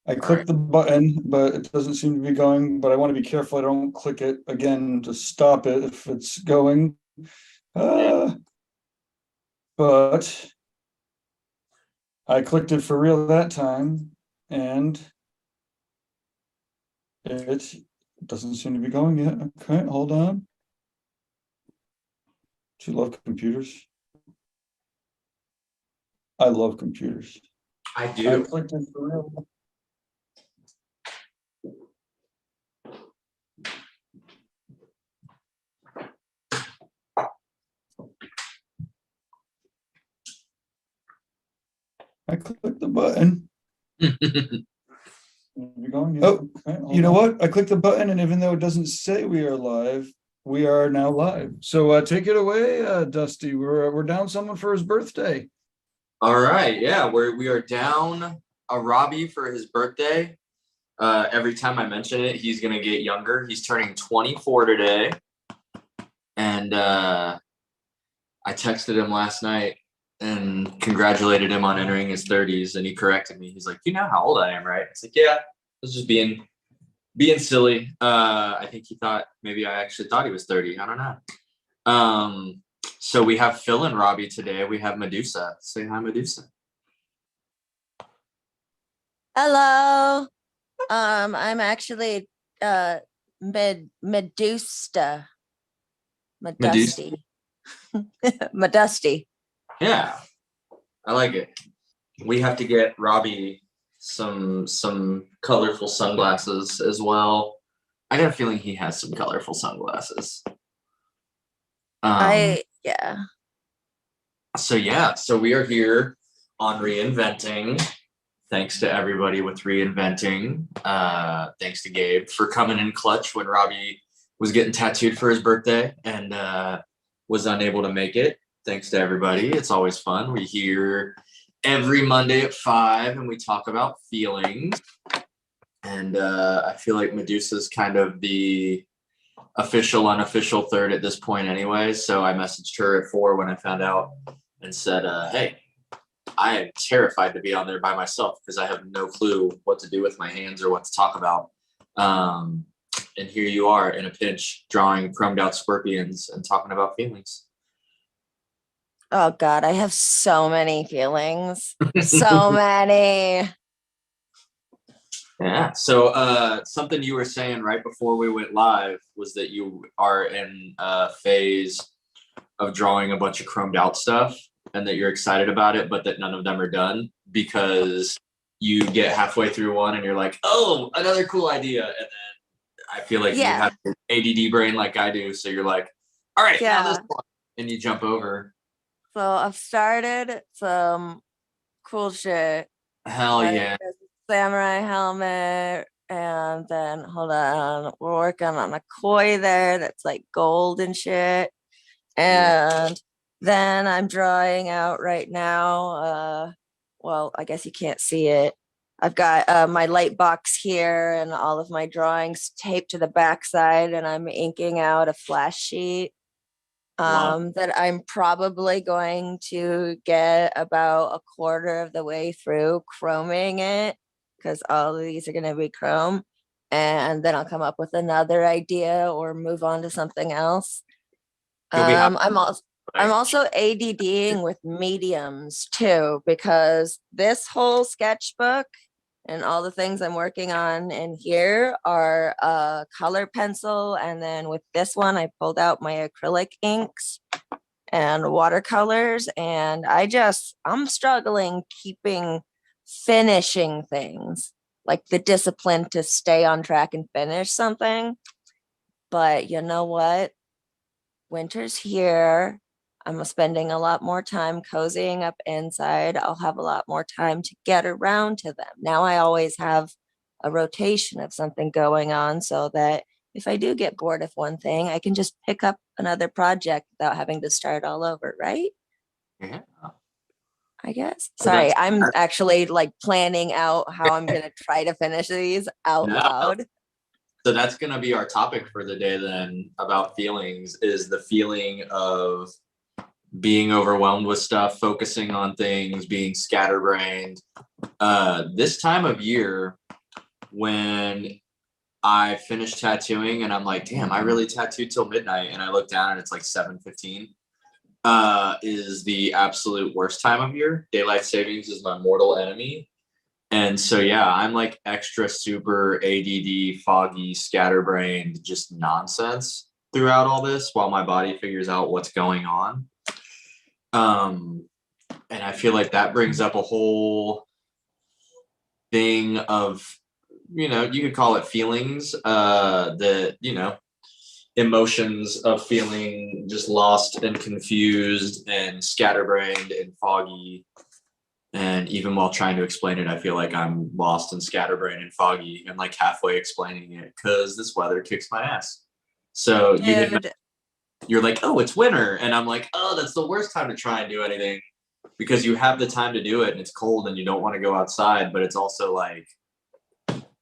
I All right. clicked the button, but it doesn't seem to be going, but I want to be careful I don't click it again to stop it if it's going. Yeah. Uh, but I clicked it for real that time, and it doesn't seem to be going yet. Okay, hold on. Do you love computers? I love computers. I I do. clicked it for real. I clicked the button. You're going, yeah. Oh, okay, you know what? I clicked the button, and even though it doesn't say we are live, we are now live. So take it away, Dusty. We're down someone for his birthday. All right. Yeah, we are down a Robbie for his birthday. Every time I mention it, he's gonna get younger. He's turning 24 today, and I texted him last night and congratulated him on entering his 30s, and he corrected me. He's like, "You know how old I am, right?" It's like, "Yeah, I was just being silly." I think he thought maybe I actually thought he was 30. I don't know. So we have Phil and Robbie today. We have Medusa. Say hi, Medusa. Hello. I'm actually Medusa. Medusa. Medusty. Medusty. Yeah, I like it. We have to get Robbie some colorful sunglasses as well. I got a feeling he has some colorful sunglasses. Yeah. So we are here on Reinventing. Thanks to everybody with Reinventing. Thanks to Gabe for coming in clutch when Robbie was getting tattooed for his birthday and was unable to make it. Thanks to everybody. It's always fun. We here every Monday at 5 and we talk about feelings. And I feel like Medusa's kind of the official, unofficial third at this point anyway. So I messaged her at 4 when I found out and said, hey, I am terrified to be on there by myself because I have no clue what to do with my hands or what to talk about. And here you are in a pinch drawing chromed out scorpions and talking about feelings. Oh God, I have so many feelings. So many. Yeah. So something you were saying right before we went live was that you are in a phase of drawing a bunch of chromed out stuff and that you're excited about it, but that none of them are done because you get halfway through one and you're like, oh, another cool idea. And then I feel like you have an ADD brain like I do. So you're like, all right, now this one. And you jump over. So I've started some cool shit. Hell yeah. Samurai helmet. And then hold on, we're working on a koi there that's like gold and shit. And then I'm drawing out right now. Well, I guess you can't see it. I've got my light box here and all of my drawings taped to the backside, and I'm inking out a flash sheet that I'm probably going to get about a quarter of the way through chroming it because all of these are going to be chrome. And then I'll come up with another idea or move on to something else. I'm also ADDing with mediums too, because this whole sketchbook and all the things I'm working on in here are color pencil. And then with this one, I pulled out my acrylic inks and watercolors. And I'm struggling finishing things, like the discipline to stay on track and finish something. But you know what? Winter's here. I'm spending a lot more time cozying up inside. I'll have a lot more time to get around to them. Now I always have a rotation of something going on so that if I do get bored of one thing, I can just pick up another project without having to start all over, right? Yeah. I guess. Sorry, I'm actually like planning out how I'm going to try to finish these out loud. So that's going to be our topic for the day then about feelings, is the feeling of being overwhelmed with stuff, focusing on things, being scatterbrained. This time of year, when I finished tattooing and I'm like, damn, I really tattooed till midnight. And I look down and it's like 7:15. Is the absolute worst time of year. Daylight savings is my mortal enemy. And so, yeah, I'm like extra super ADD, foggy, scatterbrained, just nonsense throughout all this while my body figures out what's going on. And I feel like that brings up a whole thing of, you could call it feelings, emotions of feeling just lost and confused and scatterbrained and foggy. And even while trying to explain it, I feel like I'm lost and scatterbrained and foggy and like halfway explaining it because this weather kicks my ass. So you're like, oh, it's winter. And I'm like, oh, that's the worst time to try and do anything because you have the time to do it and it's cold and you don't want to go outside. But it's also like,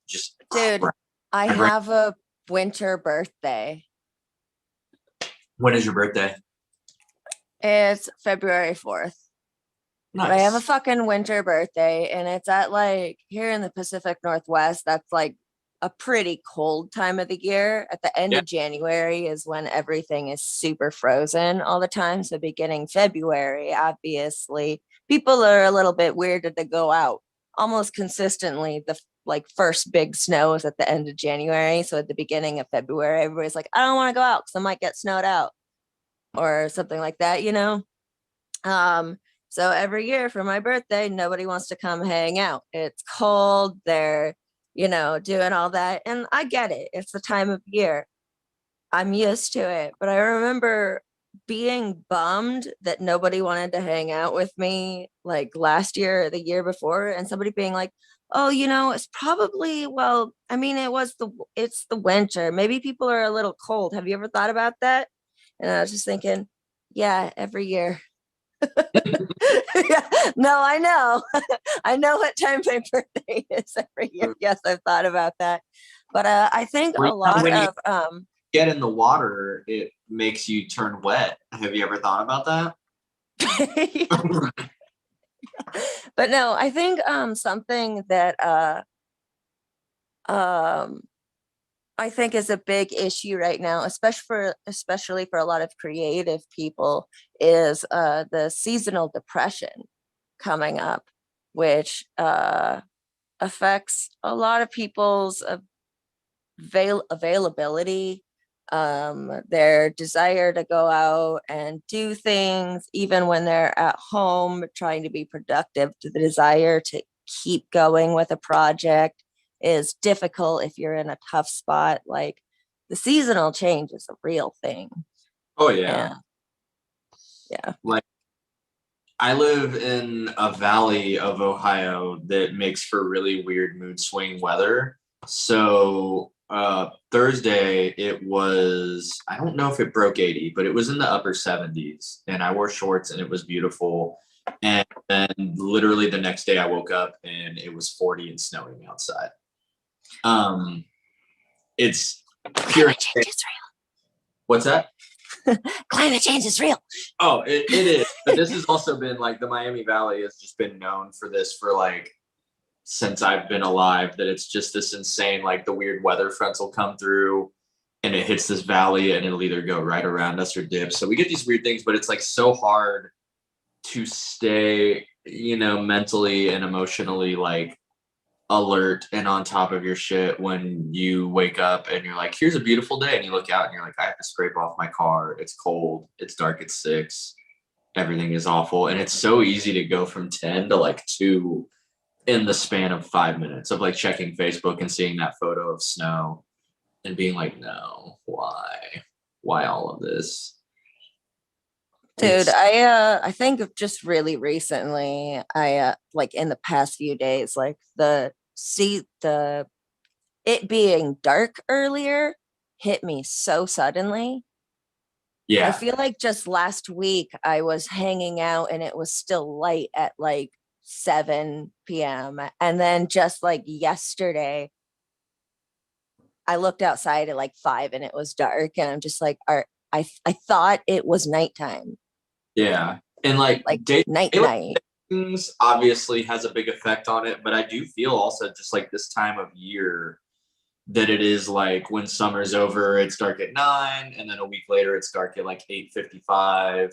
just. Dude, I have a winter birthday. When is your birthday? It's February 4th. Nice. But I have a fucking winter birthday and it's at like here in the Pacific Northwest. That's like a pretty cold time of the year. At the end of January is when everything is super frozen all the time. So beginning February, obviously, people are a little bit weirded to go out. Almost consistently, the like first big snow is at the end of January. So at the beginning of February, everybody's like, I don't want to go out because I might get snowed out or something like that, So every year for my birthday, nobody wants to come hang out. It's cold. They're, doing all that. And I get it. It's the time of year. I'm used to it. But I remember being bummed that nobody wanted to hang out with me like last year or the year before. And somebody being like, oh, it's probably, it's the winter. Maybe people are a little cold. Have you ever thought about that? And I was just thinking, yeah, every year. No, I know. I know what time my birthday is every year. Yes, I've thought about that. But I think a lot of get in the water, it makes you turn wet. Have you ever thought about that? But no, I think something that I think is a big issue right now, especially for a lot of creative people, is the seasonal depression coming up, which affects a lot of people's availability, their desire to go out and do things, even when they're at home trying to be productive. The desire to keep going with a project is difficult if you're in a tough spot. Like the seasonal change is a real thing. Oh yeah. Yeah. Like I live in a valley of Ohio that makes for really weird mood swing weather. So Thursday it was, I don't know if it broke 80, but it was in the upper 70s and I wore shorts and it was beautiful. And then literally the next day I woke up and it was 40 and snowing outside. It's pure. What's that? Climate change is real. Oh, it is. But this has also been like the Miami Valley has just been known for this for like since I've been alive, that it's just this insane, like the weird weather fronts will come through and it hits this valley and it'll either go right around us or dip. So we get these weird things, but it's like so hard to stay, mentally and emotionally like alert and on top of your shit when you wake up and you're like, here's a beautiful day. And you look out and you're like, I have to scrape off my car. It's cold. It's dark at 6. Everything is awful. And it's so easy to go from 10 to like 2 in the span of 5 minutes of like checking Facebook and seeing that photo of snow and being like, no, why all of this? Dude, I think of just really recently, I like in the past few days, like it being dark earlier hit me so suddenly. Yeah. I feel like just last week I was hanging out and it was still light at like 7 p.m. And then just like yesterday, I looked outside at like 5 and it was dark and I'm just like, I thought it was nighttime. Yeah. And like night. things obviously has a big effect on it, but I do feel also just like this time of year that it is like when summer's over, it's dark at 9, and then a week later it's dark at like 8:55,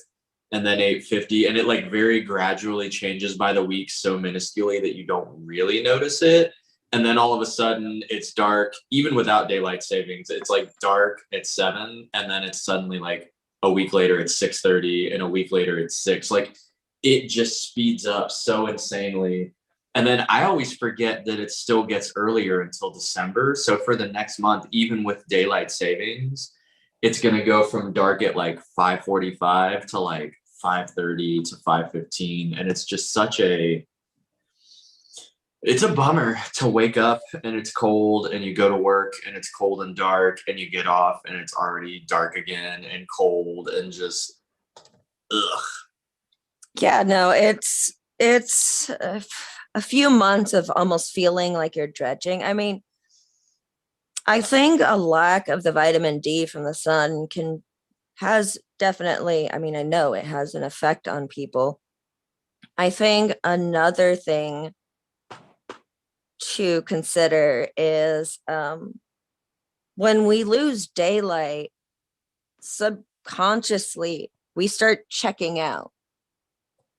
and then 8:50, and it like very gradually changes by the week so minusculely that you don't really notice it. And then all of a sudden it's dark, even without daylight savings. It's like dark at 7, and then it's suddenly like a week later it's 6:30, and a week later it's 6. Like it just speeds up so insanely. And then I always forget that it still gets earlier until December. So for the next month, even with daylight savings, it's going to go from dark at like 5:45 to like 5:30 to 5:15. And it's just it's a bummer to wake up and it's cold and you go to work and it's cold and dark and you get off and it's already dark again and cold and just, ugh. Yeah, no, it's a few months of almost feeling like you're dredging. I mean, I think a lack of the vitamin D from the sun has definitely, I mean, I know it has an effect on people. I think another thing to consider is when we lose daylight, subconsciously we start checking out,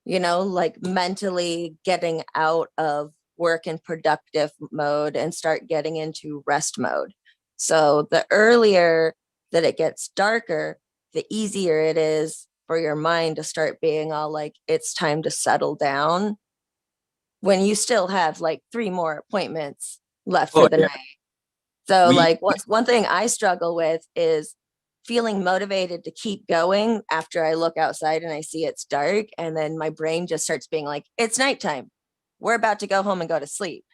like mentally getting out of work and productive mode and start getting into rest mode. So the earlier that it gets darker, the easier it is for your mind to start being all like, it's time to settle down, when you still have like 3 more appointments left for the night. So like one thing I struggle with is feeling motivated to keep going after I look outside and I see it's dark, and then my brain just starts being like, it's nighttime, we're about to go home and go to sleep.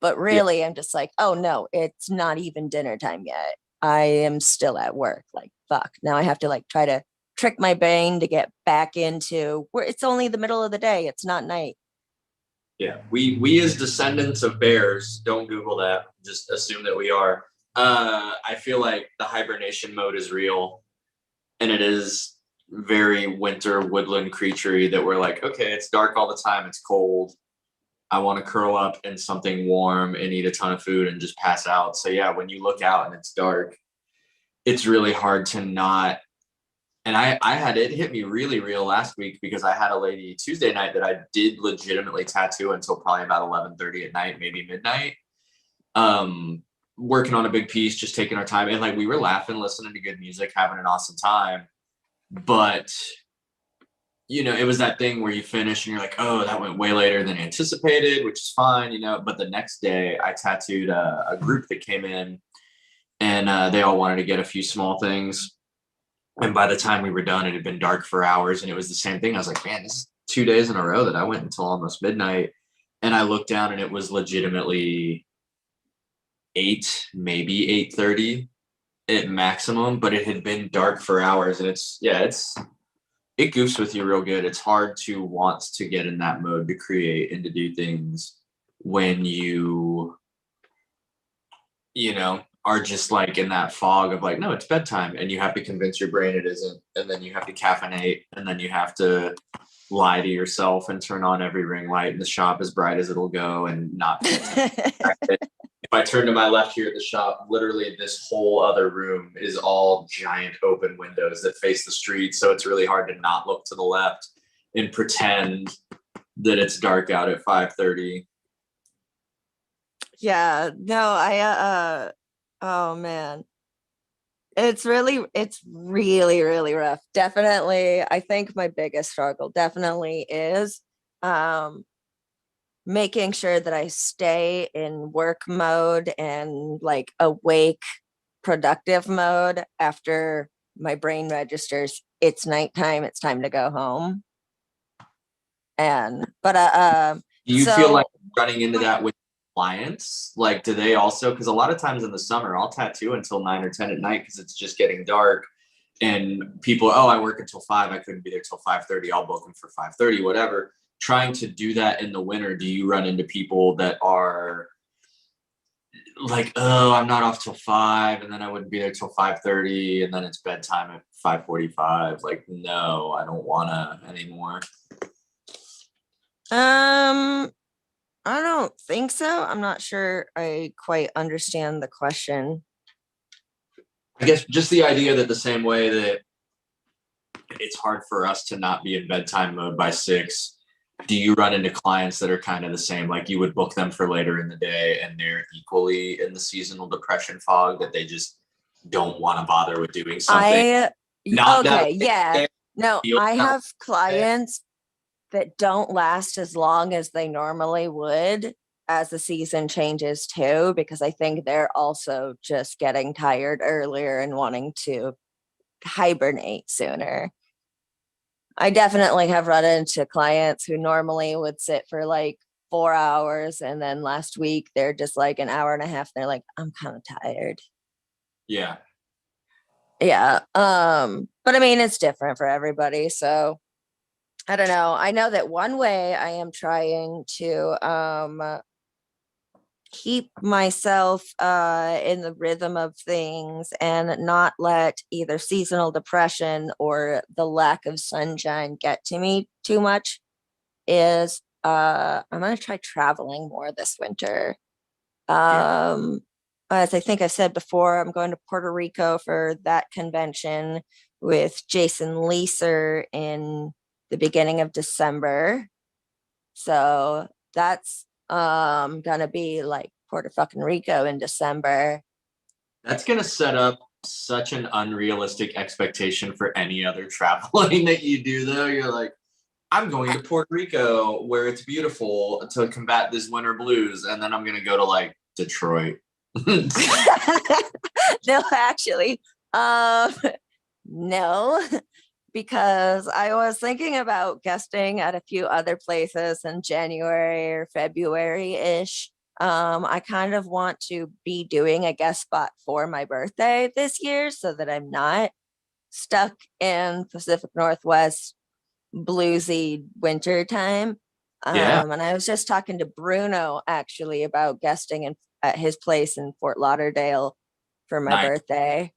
But really I'm just like, oh no, it's not even dinner time yet, I am still at work. Like, fuck, now I have to like try to trick my brain to get back into where it's only the middle of the day, it's not night. Yeah, we as descendants of bears, don't Google that, just assume that we are. I feel like the hibernation mode is real, and it is very winter woodland creaturey that we're like, okay, it's dark all the time, it's cold, I want to curl up in something warm and eat a ton of food and just pass out. So yeah, when you look out and it's dark, it's really hard to not. And I had it hit me really real last week because I had a lady Tuesday night that I did legitimately tattoo until probably about 11:30 at night, maybe midnight. Working on a big piece, just taking our time. And like we were laughing, listening to good music, having an awesome time. But it was that thing where you finish and you're like, oh, that went way later than anticipated, which is fine, But the next day I tattooed a group that came in, and they all wanted to get a few small things. And by the time we were done, it had been dark for hours, and it was the same thing. I was like, man, this is 2 days in a row that I went until almost midnight. And I looked down and it was legitimately 8, maybe 8:30 at maximum, but it had been dark for hours. And it goofs with you real good. It's hard to want to get in that mode to create and to do things when you are just like in that fog of like, no, it's bedtime, and you have to convince your brain it isn't, and then you have to caffeinate, and then you have to lie to yourself and turn on every ring light in the shop as bright as it'll go and not be distracted. If I turn to my left here at the shop, literally this whole other room is all giant open windows that face the street, so it's really hard to not look to the left and pretend that it's dark out at 5:30. Yeah, no, oh man, it's really really rough. Definitely, I think my biggest struggle definitely is making sure that I stay in work mode and like awake productive mode after my brain registers it's nighttime, it's time to go home. Do you feel like running into that with clients? Like, do they also, because a lot of times in the summer I'll tattoo until 9 or 10 at night because it's just getting dark, and people, oh, I work until 5, I couldn't be there till 5:30, I'll book them for 5:30, whatever. Trying to do that in the winter, do you run into people that are like, oh, I'm not off till 5, and then I wouldn't be there till 5:30, and then it's bedtime at 5:45? Like, no, I don't wanna anymore. I don't think so. I'm not sure I quite understand the question. I guess just the idea that the same way that it's hard for us to not be in bedtime mode by 6, do you run into clients that are kind of the same? Like you would book them for later in the day and they're equally in the seasonal depression fog that they just don't want to bother with doing something. Not Okay, that yeah. No, feel I that have way. clients that don't last as long as they normally would as the season changes too, because I think they're also just getting tired earlier and wanting to hibernate sooner. I definitely have run into clients who normally would sit for like 4 hours, and then last week they're just like an hour and a half. They're like, I'm kind of tired. Yeah. Yeah. But I mean, it's different for everybody. So I don't know. I know that one way I am trying to keep myself in the rhythm of things and not let either seasonal depression or the lack of sunshine get to me too much is I'm going to try traveling more this winter. As I think I've said before, I'm going to Puerto Rico for that convention with Jason Leeser in the beginning of December. So that's gonna be like Puerto fucking Rico in December. That's going to set up such an unrealistic expectation for any other traveling that you do, though. You're like, I'm going to Puerto Rico where it's beautiful to combat this winter blues. And then I'm going to go to like Detroit. No, actually, um, no, because I was thinking about guesting at a few other places in January or February-ish. I kind of want to be doing a guest spot for my birthday this year so that I'm not stuck in Pacific Northwest bluesy winter time. Yeah. And I was just talking to Bruno actually about guesting at his place in Fort Lauderdale for my Nice. birthday.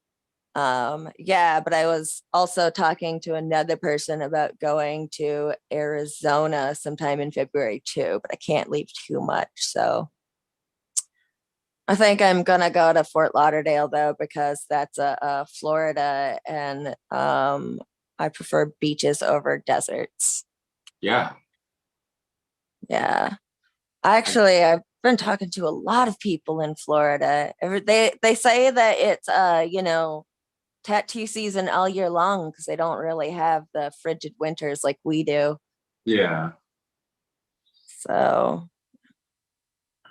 Yeah, but I was also talking to another person about going to Arizona sometime in February too, but I can't leave too much. So I think I'm gonna go to Fort Lauderdale though, because that's a Florida, and I prefer beaches over deserts. Yeah. Yeah. Actually, I've been talking to a lot of people in Florida. They say that it's tattoo season all year long because they don't really have the frigid winters like we do. Yeah. So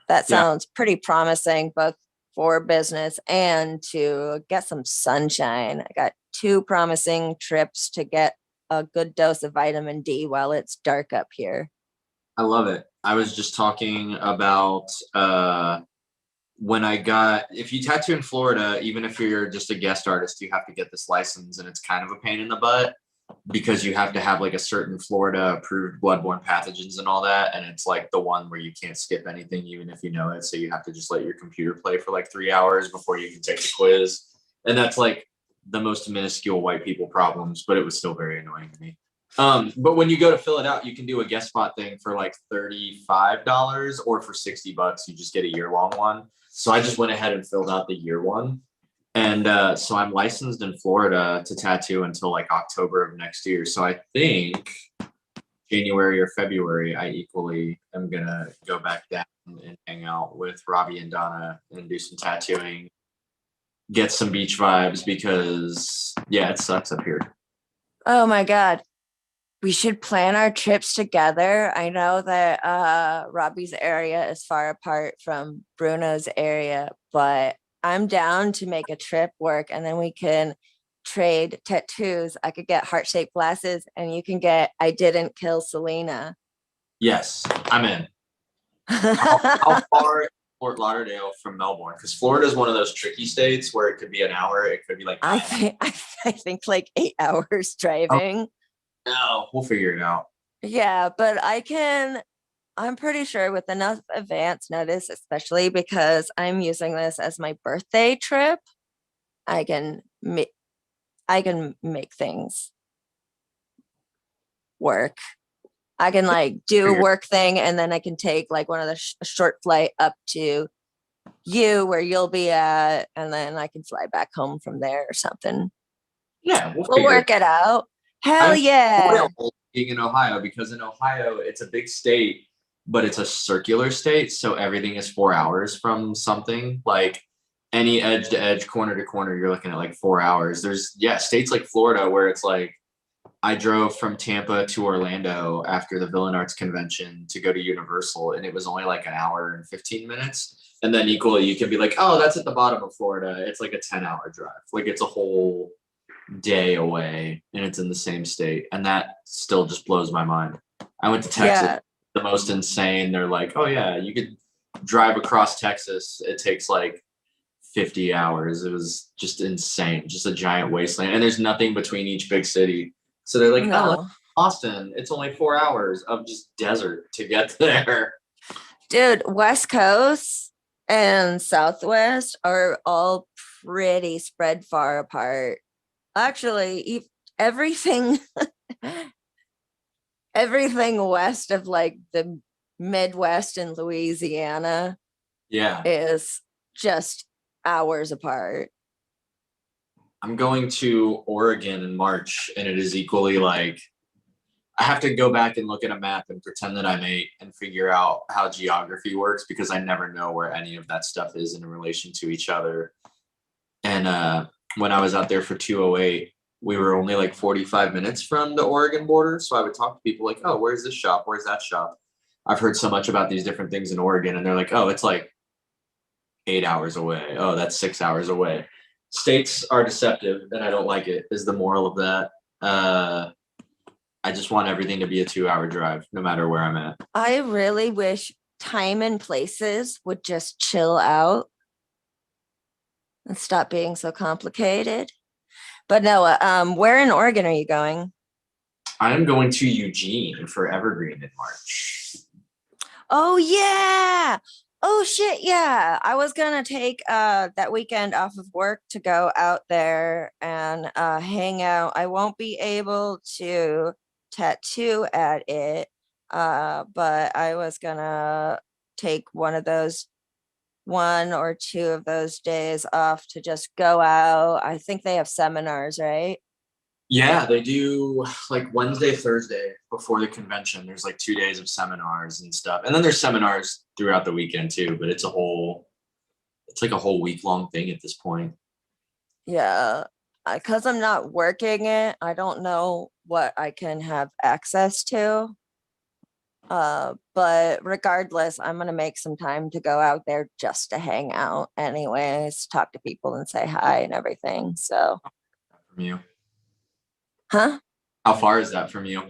that Yeah. sounds pretty promising, both for business and to get some sunshine. I got 2 promising trips to get a good dose of vitamin D while it's dark up here. I love it. I was just talking about when if you tattoo in Florida, even if you're just a guest artist, you have to get this license, and it's kind of a pain in the butt because you have to have like a certain Florida approved bloodborne pathogens and all that. And it's like the one where you can't skip anything, even if you know it. So you have to just let your computer play for like 3 hours before you can take the quiz. And that's like the most minuscule white people problems, but it was still very annoying to me. But when you go to fill it out, you can do a guest spot thing for like $35, or for $60, you just get a year-long one. So I just went ahead and filled out the year one. And so I'm licensed in Florida to tattoo until like October of next year. So I think January or February, I equally am gonna go back down and hang out with Robbie and Donna and do some tattooing, get some beach vibes, because yeah, it sucks up here. Oh my God. We should plan our trips together. I know that Robbie's area is far apart from Bruno's area, but I'm down to make a trip work, and then we can trade tattoos. I could get heart-shaped glasses and you can get I Didn't Kill Selena. Yes, I'm in. How far is Fort Lauderdale from Melbourne? Because Florida is one of those tricky states where it could be an hour, it could be like I think I think like 8 hours driving. no, we'll figure it out. Yeah, but I'm pretty sure with enough advance notice, especially because I'm using this as my birthday trip, I can make things work. I can like do a work thing and then I can take like one of the a short flight up to you where you'll be at, and then I can fly back home from there or something. Yeah, We'll figure it. work it out. Hell I'm yeah. spoiled being in Ohio because in Ohio it's a big state, but it's a circular state, so everything is 4 hours from something. Like any edge to edge, corner to corner, you're looking at like 4 hours. There's states like Florida where it's like I drove from Tampa to Orlando after the Villain Arts Convention to go to Universal, and it was only like an hour and 15 minutes. And then equally, you can be like, oh, that's at the bottom of Florida. It's like a 10-hour drive. Like it's a whole day away, and it's in the same state. And that still just blows my mind. I went to Texas, Yeah. the most insane. They're like, oh, yeah, you could drive across Texas. It takes like 50 hours. It was just insane, just a giant wasteland. And there's nothing between each big city. So they're like, oh, No. Austin, it's only 4 hours of just desert to get there. Dude, West Coast and Southwest are all pretty spread far apart. Actually, everything everything west of like the Midwest and Louisiana Yeah. is just hours apart. I'm going to Oregon in March, and it is equally like I have to go back and look at a map and pretend that I'm 8 and figure out how geography works, because I never know where any of that stuff is in relation to each other. And when I was out there for 208, we were only like 45 minutes from the Oregon border. So I would talk to people like, oh, where's this shop? Where's that shop? I've heard so much about these different things in Oregon, and they're like, oh, it's like 8 hours away. Oh, that's 6 hours away. States are deceptive, and I don't like it, is the moral of that. I just want everything to be a 2-hour drive, no matter where I'm at. I really wish time and places would just chill out and stop being so complicated. But no, where in Oregon are you going? I am going to Eugene for Evergreen in March. Oh yeah. Oh shit, yeah. I was gonna take that weekend off of work to go out there and hang out. I won't be able to tattoo at it, but I was gonna take one or two of those days off to just go out. I think they have seminars, right? Yeah, they do like Wednesday, Thursday before the convention. There's like 2 days of seminars and stuff. And then there's seminars throughout the weekend too, but it's like a whole week-long thing at this point. Yeah, because I'm not working it, I don't know what I can have access to. But regardless, I'm gonna make some time to go out there just to hang out anyways, talk to people and say hi and everything. So, From you. huh? How far is that from you?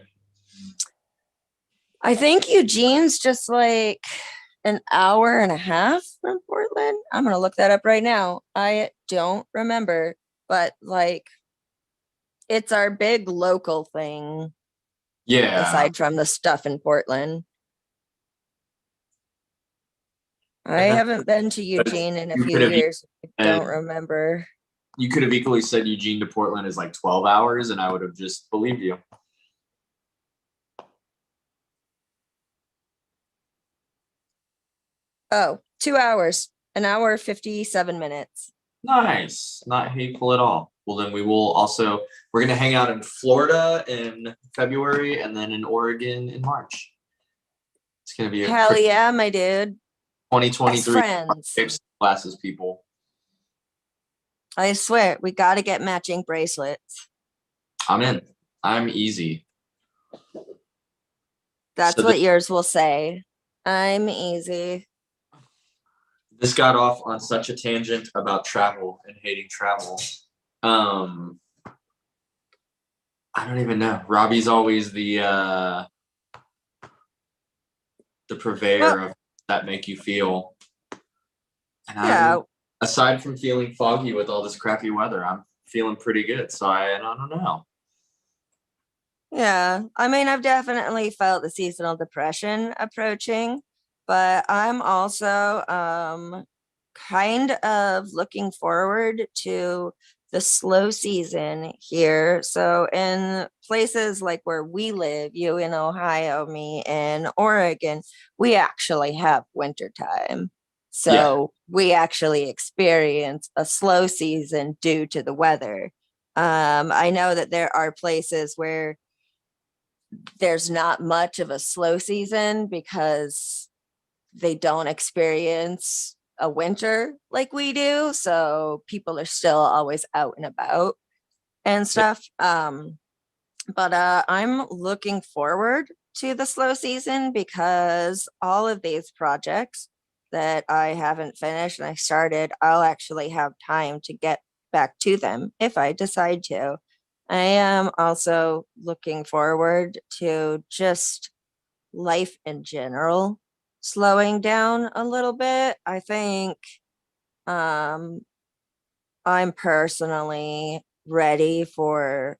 I think Eugene's just like an hour and a half from Portland. I'm gonna look that up right now. I don't remember, but like it's our big local thing Yeah. aside from the stuff in Portland. I And haven't been to Eugene in a you few could have years. I don't and- remember. You could have equally said Eugene to Portland is like 12 hours, and I would have just believed you. Oh, 2 hours, an hour, 57 minutes. Nice. Not hateful at all. Well, then we're going to hang out in Florida in February and then in Oregon in March. It's going to be a Hell yeah, my dude. Best 2023 friends. classes, people. I swear, we got to get matching bracelets. I'm in. I'm easy. That's So what yours will say. I'm easy. This got off on such a tangent about travel and hating travel. I don't even know. Robbie's always the purveyor of that make you feel. And Yeah. aside from feeling foggy with all this crappy weather, I'm feeling pretty good. So I don't know. Yeah. I mean, I've definitely felt the seasonal depression approaching, but I'm also kind of looking forward to the slow season here. So in places like where we live, you in Ohio, me in Oregon, we actually have winter time. So we actually experience a slow season due to the weather. I know that there are places where there's not much of a slow season because they don't experience a winter like we do. So people are still always out and about and stuff. But I'm looking forward to the slow season because all of these projects that I haven't finished and I started, I'll actually have time to get back to them if I decide to. I am also looking forward to just life in general slowing down a little bit. I think um, I'm personally ready for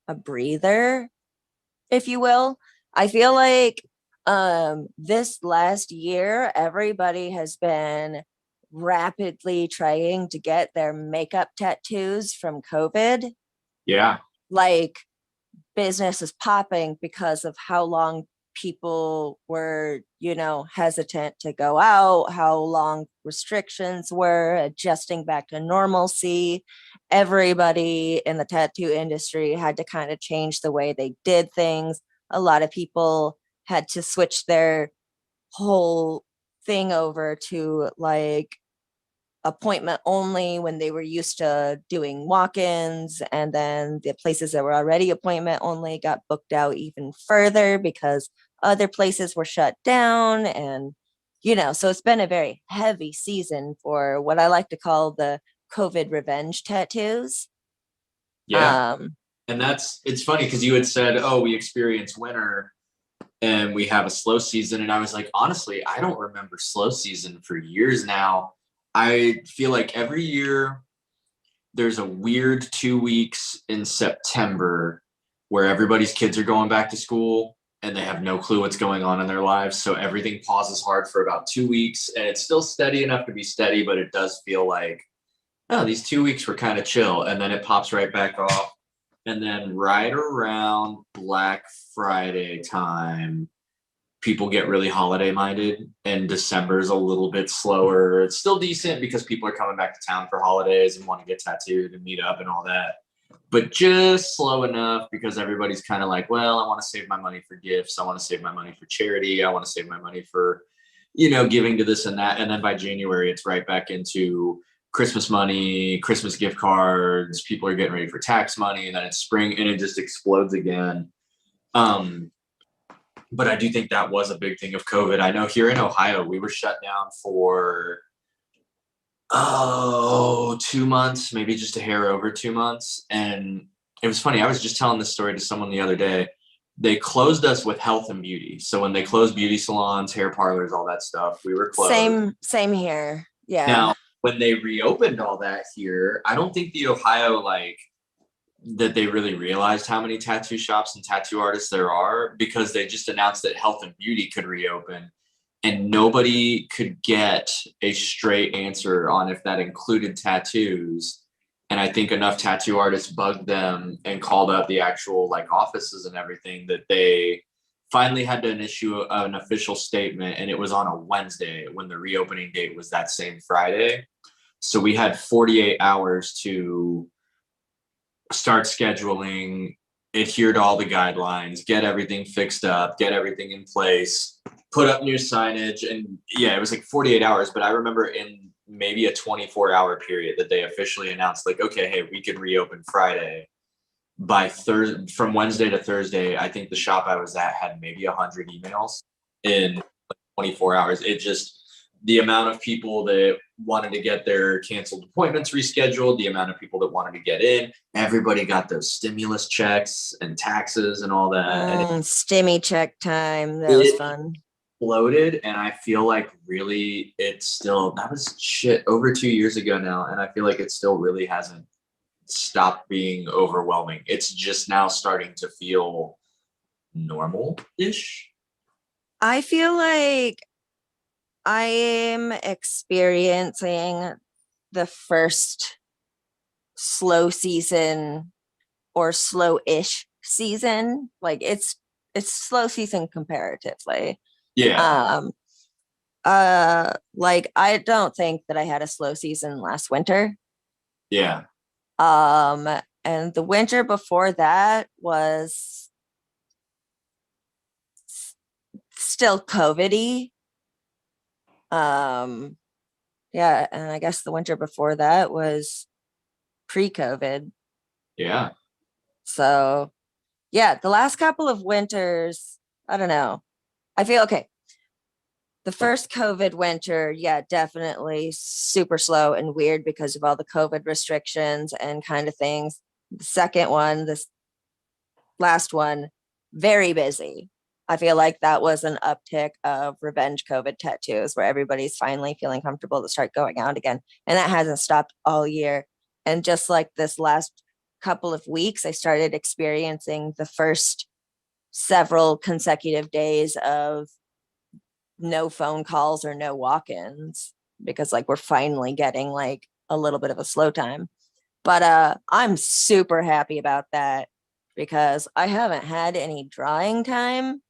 a breather, if you will. I feel like this last year, everybody has been rapidly trying to get their makeup tattoos from COVID. Yeah. Like business is popping because of how long people were, hesitant to go out, how long restrictions were adjusting back to normalcy. Everybody in the tattoo industry had to kind of change the way they did things. A lot of people had to switch their whole thing over to like appointment only when they were used to doing walk-ins, and then the places that were already appointment only got booked out even further because other places were shut down. And so it's been a very heavy season for what I like to call the COVID revenge tattoos. Yeah. And it's funny because you had said, oh, we experience winter and we have a slow season. And I was like, honestly, I don't remember slow season for years now. I feel like every year there's a weird 2 weeks in September where everybody's kids are going back to school and they have no clue what's going on in their lives. So everything pauses hard for about 2 weeks, and it's still steady enough to be steady, but it does feel like, oh, these 2 weeks were kind of chill. And then it pops right back off. And then right around Black Friday time, people get really holiday minded, and December is a little bit slower. It's still decent because people are coming back to town for holidays and want to get tattooed and meet up and all that. But just slow enough because everybody's kind of like, well, I want to save my money for gifts. I want to save my money for charity. I want to save my money for, giving to this and that. And then by January, it's right back into Christmas money, Christmas gift cards. People are getting ready for tax money. And then it's spring and it just explodes again. But I do think that was a big thing of COVID. I know here in Ohio, we were shut down for, 2 months, maybe just a hair over 2 months. And it was funny. I was just telling this story to someone the other day. They closed us with health and beauty. So when they closed beauty salons, hair parlors, all that stuff, we were closed. Same here. Yeah. Now, when they reopened all that here, I don't think the Ohio, that they really realized how many tattoo shops and tattoo artists there are, because they just announced that health and beauty could reopen and nobody could get a straight answer on if that included tattoos. And I think enough tattoo artists bugged them and called up the actual offices and everything that they finally had to issue an official statement. And it was on a Wednesday when the reopening date was that same Friday. So we had 48 hours to start scheduling, adhere to all the guidelines, get everything fixed up, get everything in place, put up new signage. And yeah, it was 48 hours. But I remember in maybe a 24-hour period that they officially announced okay, hey, we can reopen Friday. By Thursday, from Wednesday to Thursday, I think the shop I was at had maybe 100 emails in 24 hours. It just, the amount of people that wanted to get their canceled appointments rescheduled, the amount of people that wanted to get in, everybody got those stimulus checks and taxes and all that. And stimmy check time. That was fun. Exploded. And I feel like really it's still, that was shit over 2 years ago now. And I feel like it still really hasn't stopped being overwhelming. It's just now starting to feel normal-ish. I feel like I am experiencing the first slow season or slow-ish season. Like it's slow season comparatively. Yeah. Like I don't think that I had a slow season last winter. Yeah. And the winter before that was still COVID-y. Yeah, and I guess the winter before that was pre-COVID. Yeah. So yeah, the last couple of winters, I don't know. I feel okay. The first COVID winter, yeah, definitely super slow and weird because of all the COVID restrictions and kind of things. The second one, this last one, very busy. I feel like that was an uptick of revenge COVID tattoos where everybody's finally feeling comfortable to start going out again. And that hasn't stopped all year. And just like this last couple of weeks, I started experiencing the first several consecutive days of no phone calls or no walk-ins because like we're finally getting like a little bit of a slow time. But I'm super happy about that because I haven't had any drawing time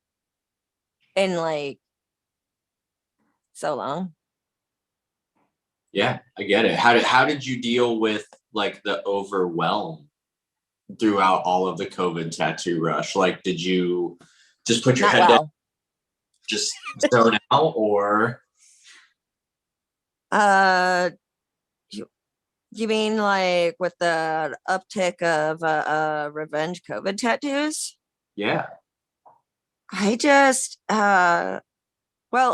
in like so long. Yeah, I get it. How did you deal with like the overwhelm throughout all of the COVID tattoo rush? Like, did you just put your Not head down, well. just zone out, or Uh, you mean like with the uptick of revenge COVID tattoos? yeah, I just well,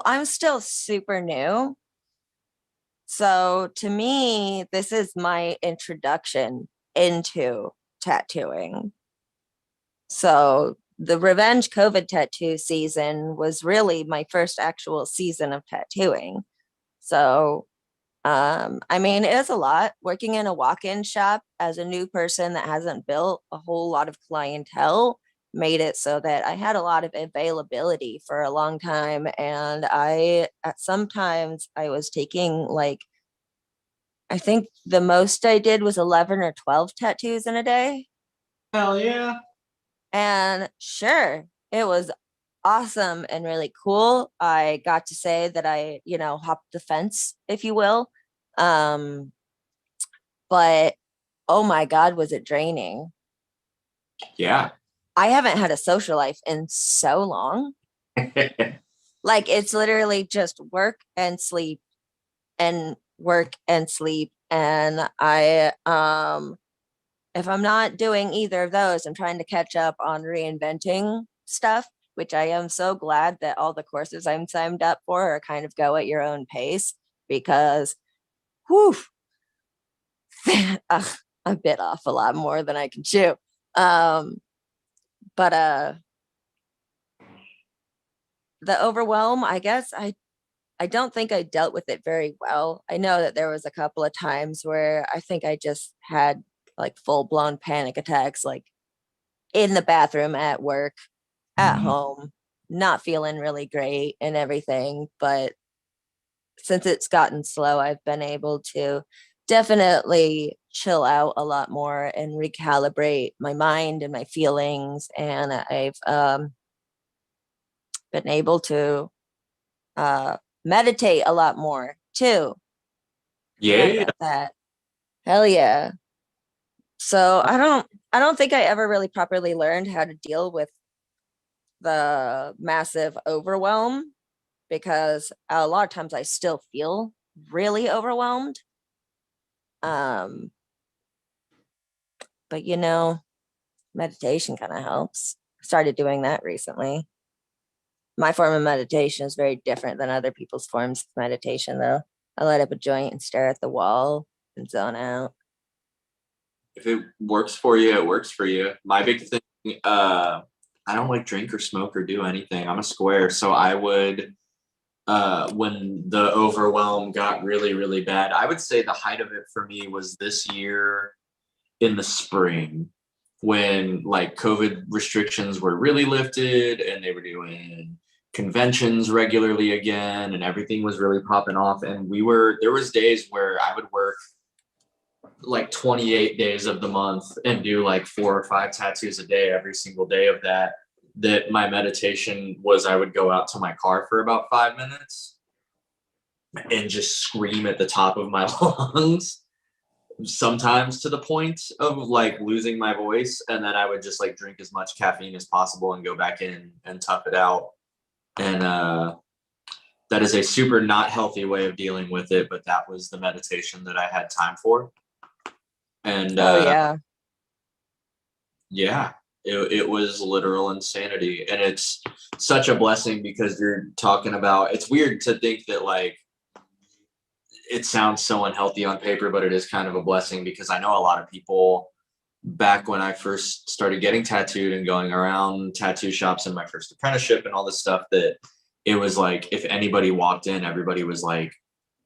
I'm still super new. So to me, this is my introduction into tattooing. So the revenge COVID tattoo season was really my first actual season of tattooing. So I mean, it is a lot working in a walk-in shop as a new person that hasn't built a whole lot of clientele made it so that I had a lot of availability for a long time. And I, at sometimes I was taking like, I think the most I did was 11 or 12 tattoos in a day. hell yeah, And sure, it was awesome and really cool. I got to say that I, hopped the fence, if you will. Um, but oh my God, was it draining? yeah, I haven't had a social life in so long. Like it's literally just work and sleep and work and sleep. And if I'm not doing either of those, I'm trying to catch up on reinventing stuff, which I am so glad that all the courses I'm signed up for are kind of go at your own pace because whew, I bit off a lot more than I can chew. But the overwhelm, I guess I don't think I dealt with it very well. I know that there was a couple of times where I think I just had like full blown panic attacks, like in the bathroom, at work, at home, not feeling really great and everything. But since it's gotten slow, I've been able to definitely chill out a lot more and recalibrate my mind and my feelings. And I've been able to meditate a lot more too. Forgot yeah. about that. Hell yeah. So I don't think I ever really properly learned how to deal with the massive overwhelm because a lot of times I still feel really overwhelmed. Um, but meditation kind of helps. Started doing that recently. My form of meditation is very different than other people's forms of meditation, though. I light up a joint and stare at the wall and zone out. If it works for you, it works for you. My big thing, I don't like drink or smoke or do anything. I'm a square, so I would when the overwhelm got really, really bad. I would say the height of it for me was this year in the spring when like COVID restrictions were really lifted and they were doing conventions regularly again and everything was really popping off. And there was days where I would work like 28 days of the month and do like 4 or 5 tattoos a day every single day of that, that my meditation was I would go out to my car for about 5 minutes and just scream at the top of my lungs, sometimes to the point of like losing my voice. And then I would just like drink as much caffeine as possible and go back in and tough it out. And that is a super not healthy way of dealing with it, but that was the meditation that I had time for. And yeah, it was literal insanity. And it's such a blessing because you're talking about, it's weird to think that like, it sounds so unhealthy on paper, but it is kind of a blessing because I know a lot of people back when I first started getting tattooed and going around tattoo shops in my first apprenticeship and all this stuff, that it was like, if anybody walked in, everybody was like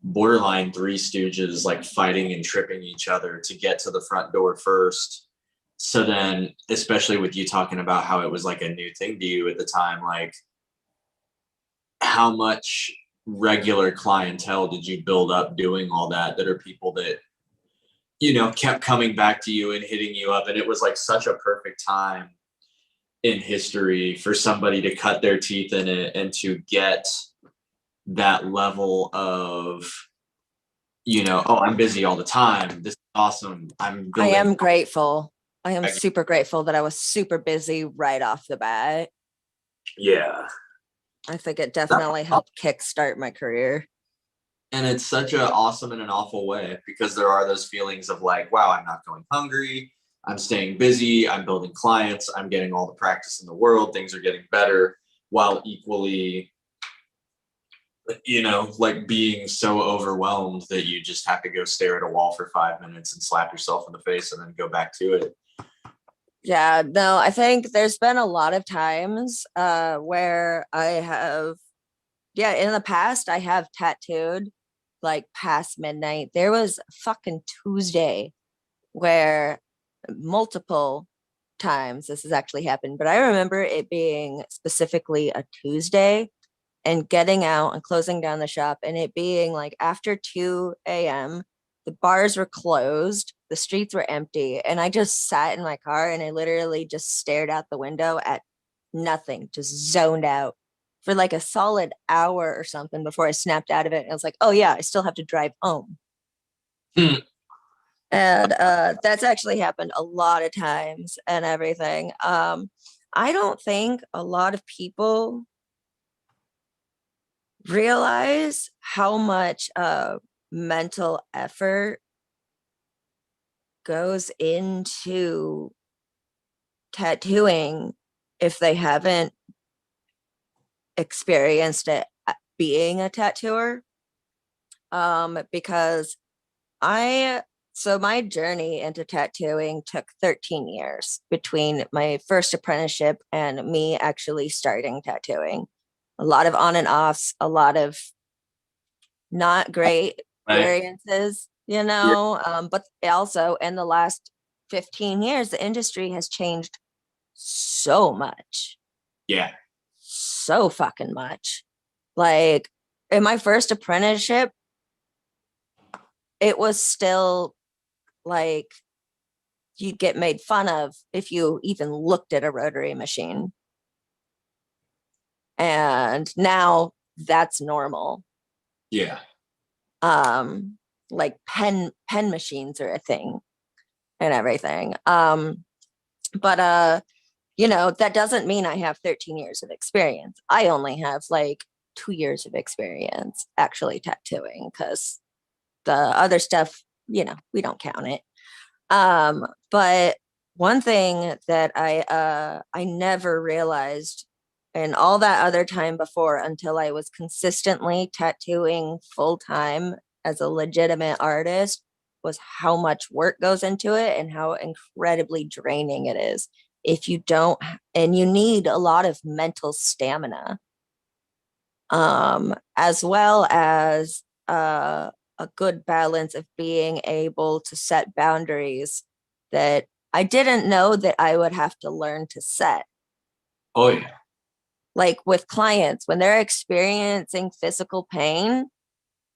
borderline Three Stooges, like fighting and tripping each other to get to the front door first. So then, especially with you talking about how it was like a new thing to you at the time, like how much regular clientele did you build up doing all that are people that, you know, kept coming back to you and hitting you up? And it was like such a perfect time in history for somebody to cut their teeth in it and to get that level of, you know, oh, I'm busy all the time, this is awesome, I'm I building. am grateful. I am super grateful that I was super busy right off the bat. Yeah. I think it definitely helped kickstart my career. And it's such an awesome and an awful way, because there are those feelings of like, wow, I'm not going hungry, I'm staying busy, I'm building clients, I'm getting all the practice in the world, things are getting better, while equally, you know, like being so overwhelmed that you just have to go stare at a wall for 5 minutes and slap yourself in the face and then go back to it. Yeah, no, I think there's been a lot of times where I have, in the past, I have tattooed like past midnight. There was a fucking Tuesday where multiple times this has actually happened, but I remember it being specifically a Tuesday and getting out and closing down the shop and it being like after 2 a.m. The bars were closed, the streets were empty, and I just sat in my car and I literally just stared out the window at nothing, just zoned out for like a solid hour or something before I snapped out of it. And I was like, oh yeah, I still have to drive home. And that's actually happened a lot of times and everything. I don't think a lot of people realize how much mental effort goes into tattooing if they haven't experienced it being a tattooer. Because my journey into tattooing took 13 years between my first apprenticeship and me actually starting tattooing. A lot of on and offs, a lot of not great experiences, you know, but also in the last 15 years, the industry has changed so much. Yeah. So fucking much. Like in my first apprenticeship, it was still like you'd get made fun of if you even looked at a rotary machine. And now that's normal. Yeah. Like pen machines are a thing and everything. But you know, that doesn't mean I have 13 years of experience. I only have like 2 years of experience actually tattooing, because the other stuff, you know, we don't count it. But one thing that I never realized in all that other time before, until I was consistently tattooing full time as a legitimate artist, was how much work goes into it and how incredibly draining it is if you don't, and you need a lot of mental stamina, as well as a good balance of being able to set boundaries that I didn't know that I would have to learn to set. Oh yeah. Like with clients, when they're experiencing physical pain,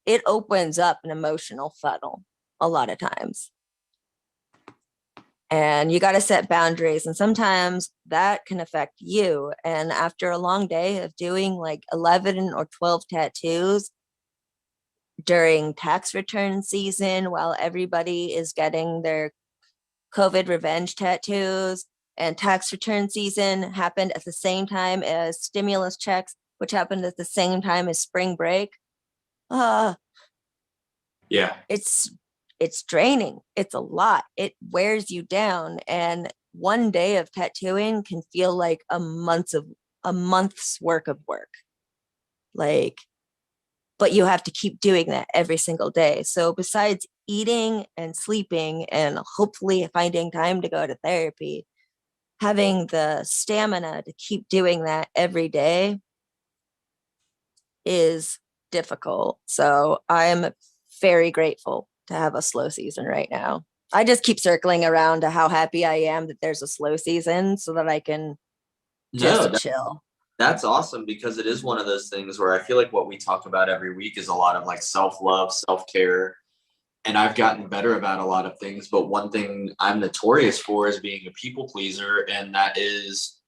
it opens up an emotional funnel a lot of times. And you got to set boundaries. And sometimes that can affect you. And after a long day of doing like 11 or 12 tattoos during tax return season, while everybody is getting their COVID revenge tattoos, and tax return season happened at the same time as stimulus checks, which happened at the same time as spring break. Uh, Yeah. it's draining. It's a lot. It wears you down. And one day of tattooing can feel like a month's work of work. Like, but you have to keep doing that every single day. So besides eating and sleeping and hopefully finding time to go to therapy, having the stamina to keep doing that every day is difficult. So I'm very grateful to have a slow season right now. I just keep circling around to how happy I am that there's a slow season so that I can No, just chill. that's awesome, because it is one of those things where I feel like what we talk about every week is a lot of like self-love, self-care. And I've gotten better about a lot of things, but one thing I'm notorious for is being a people pleaser. And that is,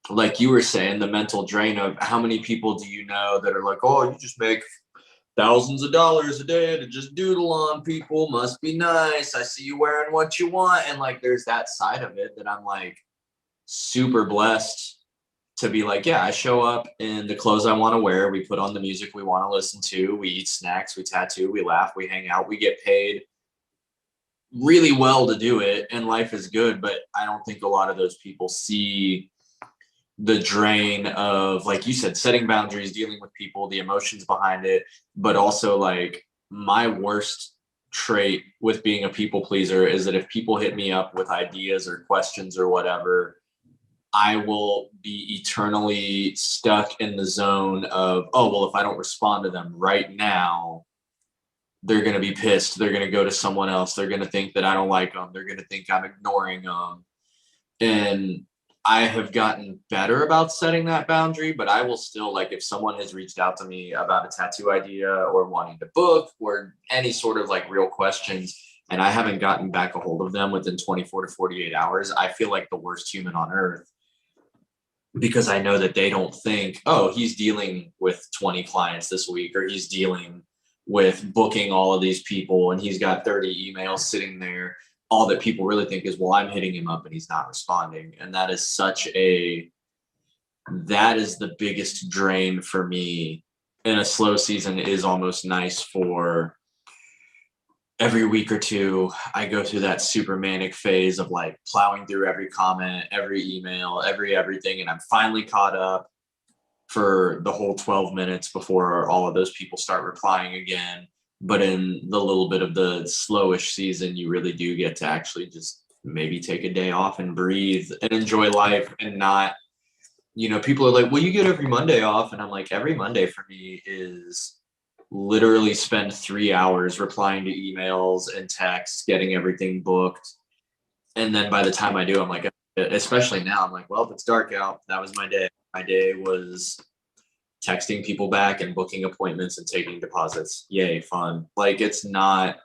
like you were saying, the mental drain of how many people do you know that are like, oh, you just make thousands of dollars a day to just doodle on people, must be nice. I see you wearing what you want. And like, there's that side of it that I'm like super blessed to be like, yeah, I show up in the clothes I want to wear. We put on the music we want to listen to. We eat snacks, we tattoo, we laugh, we hang out, we get paid really well to do it. And life is good. But I don't think a lot of those people see the drain of, like you said, setting boundaries, dealing with people, the emotions behind it. But also, like, my worst trait with being a people pleaser is that if people hit me up with ideas or questions or whatever, I will be eternally stuck in the zone of, oh, well, if I don't respond to them right now, they're going to be pissed. They're going to go to someone else. They're going to think that I don't like them. They're going to think I'm ignoring them. And I have gotten better about setting that boundary, but I will still, like, if someone has reached out to me about a tattoo idea or wanting to book or any sort of like real questions, and I haven't gotten back a hold of them within 24 to 48 hours, I feel like the worst human on earth, because I know that they don't think, oh, he's dealing with 20 clients this week, or he's dealing with booking all of these people and he's got 30 emails sitting there. All that people really think is, well, I'm hitting him up and he's not responding. And that is that is the biggest drain for me. And a slow season is almost nice for every week or two. I go through that super manic phase of like plowing through every comment, every email, everything. And I'm finally caught up for the whole 12 minutes before all of those people start replying again. But in the little bit of the slowish season, you really do get to actually just maybe take a day off and breathe and enjoy life, and not, people are like, well, you get every Monday off. And I'm like, every Monday for me is literally spend 3 hours replying to emails and texts, getting everything booked. And then by the time I do, I'm like, especially now, I'm like, well, if it's dark out, that was my day. My day was texting people back and booking appointments and taking deposits. Yay, fun. Like, it's not,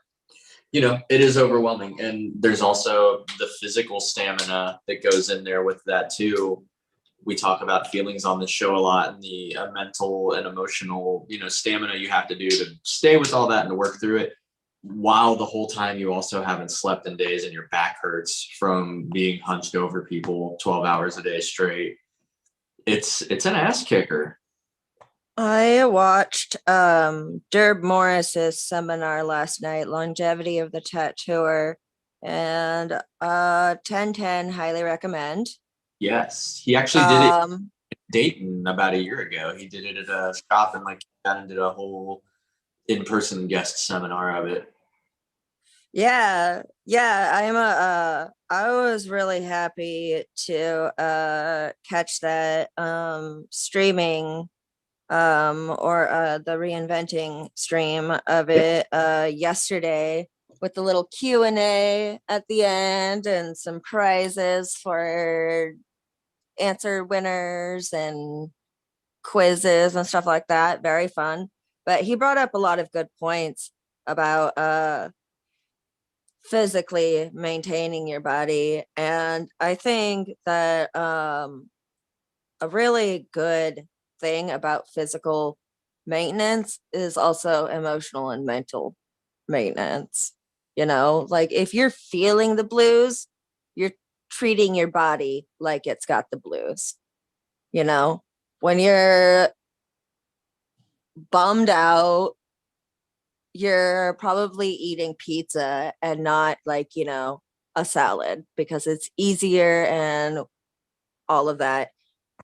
it is overwhelming. And there's also the physical stamina that goes in there with that too. We talk about feelings on this show a lot, and the mental and emotional, stamina you have to do to stay with all that and to work through it, while the whole time you also haven't slept in days and your back hurts from being hunched over people 12 hours a day straight. It's an ass kicker. I watched Derb Morris's seminar last night, Longevity of the Tattooer, and 1010, highly recommend. Yes, he actually did it in Dayton about a year ago. He did it at a shop and like got and did a whole in-person guest seminar of it. Yeah, I was really happy to catch that streaming or the reinventing stream of it yesterday, with the little Q&A at the end and some prizes for answer winners and quizzes and stuff like that. Very fun. But he brought up a lot of good points about physically maintaining your body. And I think that a really good thing about physical maintenance is also emotional and mental maintenance. You know, like if you're feeling the blues, you're treating your body like it's got the blues. You know, when you're bummed out, you're probably eating pizza and not like, you know, a salad because it's easier and all of that.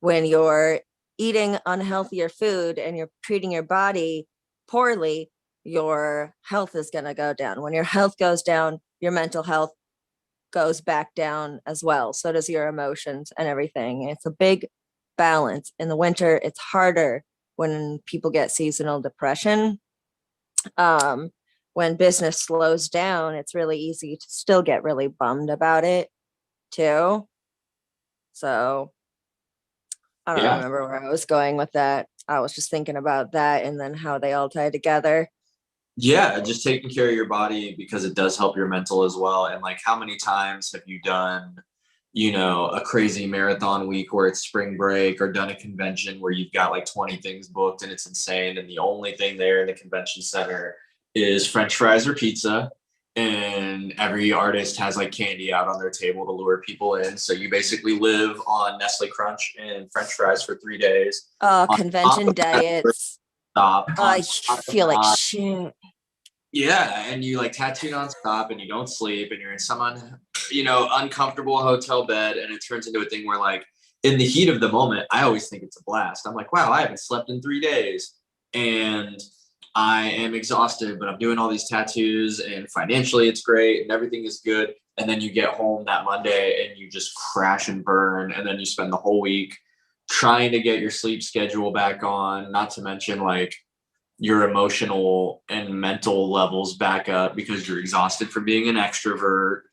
When you're eating unhealthier food and you're treating your body poorly, your health is going to go down. When your health goes down, your mental health goes back down as well. So does your emotions and everything. It's a big balance. In the winter, it's harder when people get seasonal depression. When business slows down, it's really easy to still get really bummed about it too. So I don't Yeah. remember where I was going with that. I was just thinking about that and then how they all tie together. Yeah, just taking care of your body because it does help your mental as well. And like, how many times have you done, you know, a crazy marathon week where it's spring break, or done a convention where you've got like 20 things booked and it's insane, and the only thing there in the convention center is French fries or pizza, and every artist has like candy out on their table to lure people in. So you basically live on Nestle Crunch and French fries for 3 days. Convention diets. Stop. I feel like shit. Yeah, and you like tattoo nonstop, and you don't sleep, and you're in some uncomfortable hotel bed, and it turns into a thing where, like, in the heat of the moment, I always think it's a blast. I'm like, wow, I haven't slept in 3 days, and I am exhausted, but I'm doing all these tattoos, and financially it's great, and everything is good. And then you get home that Monday, and you just crash and burn, and then you spend the whole week trying to get your sleep schedule back on. Not to mention, like, your emotional and mental levels back up because you're exhausted from being an extrovert.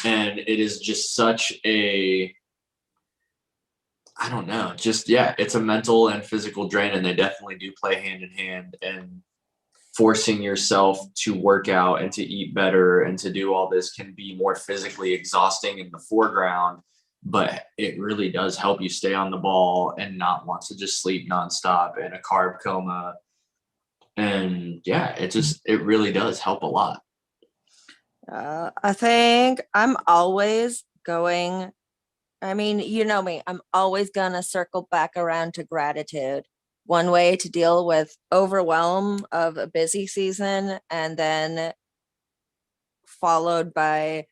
And it is just such a, I don't know, just, yeah, it's a mental and physical drain, and they definitely do play hand in hand. And forcing yourself to work out and to eat better and to do all this can be more physically exhausting in the foreground, but it really does help you stay on the ball and not want to just sleep nonstop in a carb coma. And yeah, it really does help a lot. I think I'm always going, I mean, you know me, I'm always going to circle back around to gratitude. One way to deal with overwhelm of a busy season, and then followed by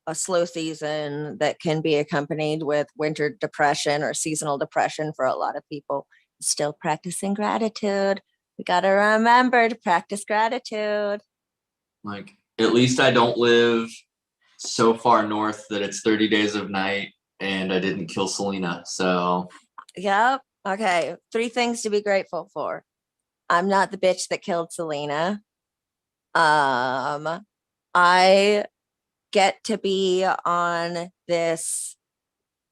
a slow season that can be accompanied with winter depression or seasonal depression for a lot of people, still practicing gratitude. We got to remember to practice gratitude. Like, at least I don't live so far north that it's 30 days of night, and I didn't kill Selena. So, yep. Okay. 3 things to be grateful for. I'm not the bitch that killed Selena. I get to be on this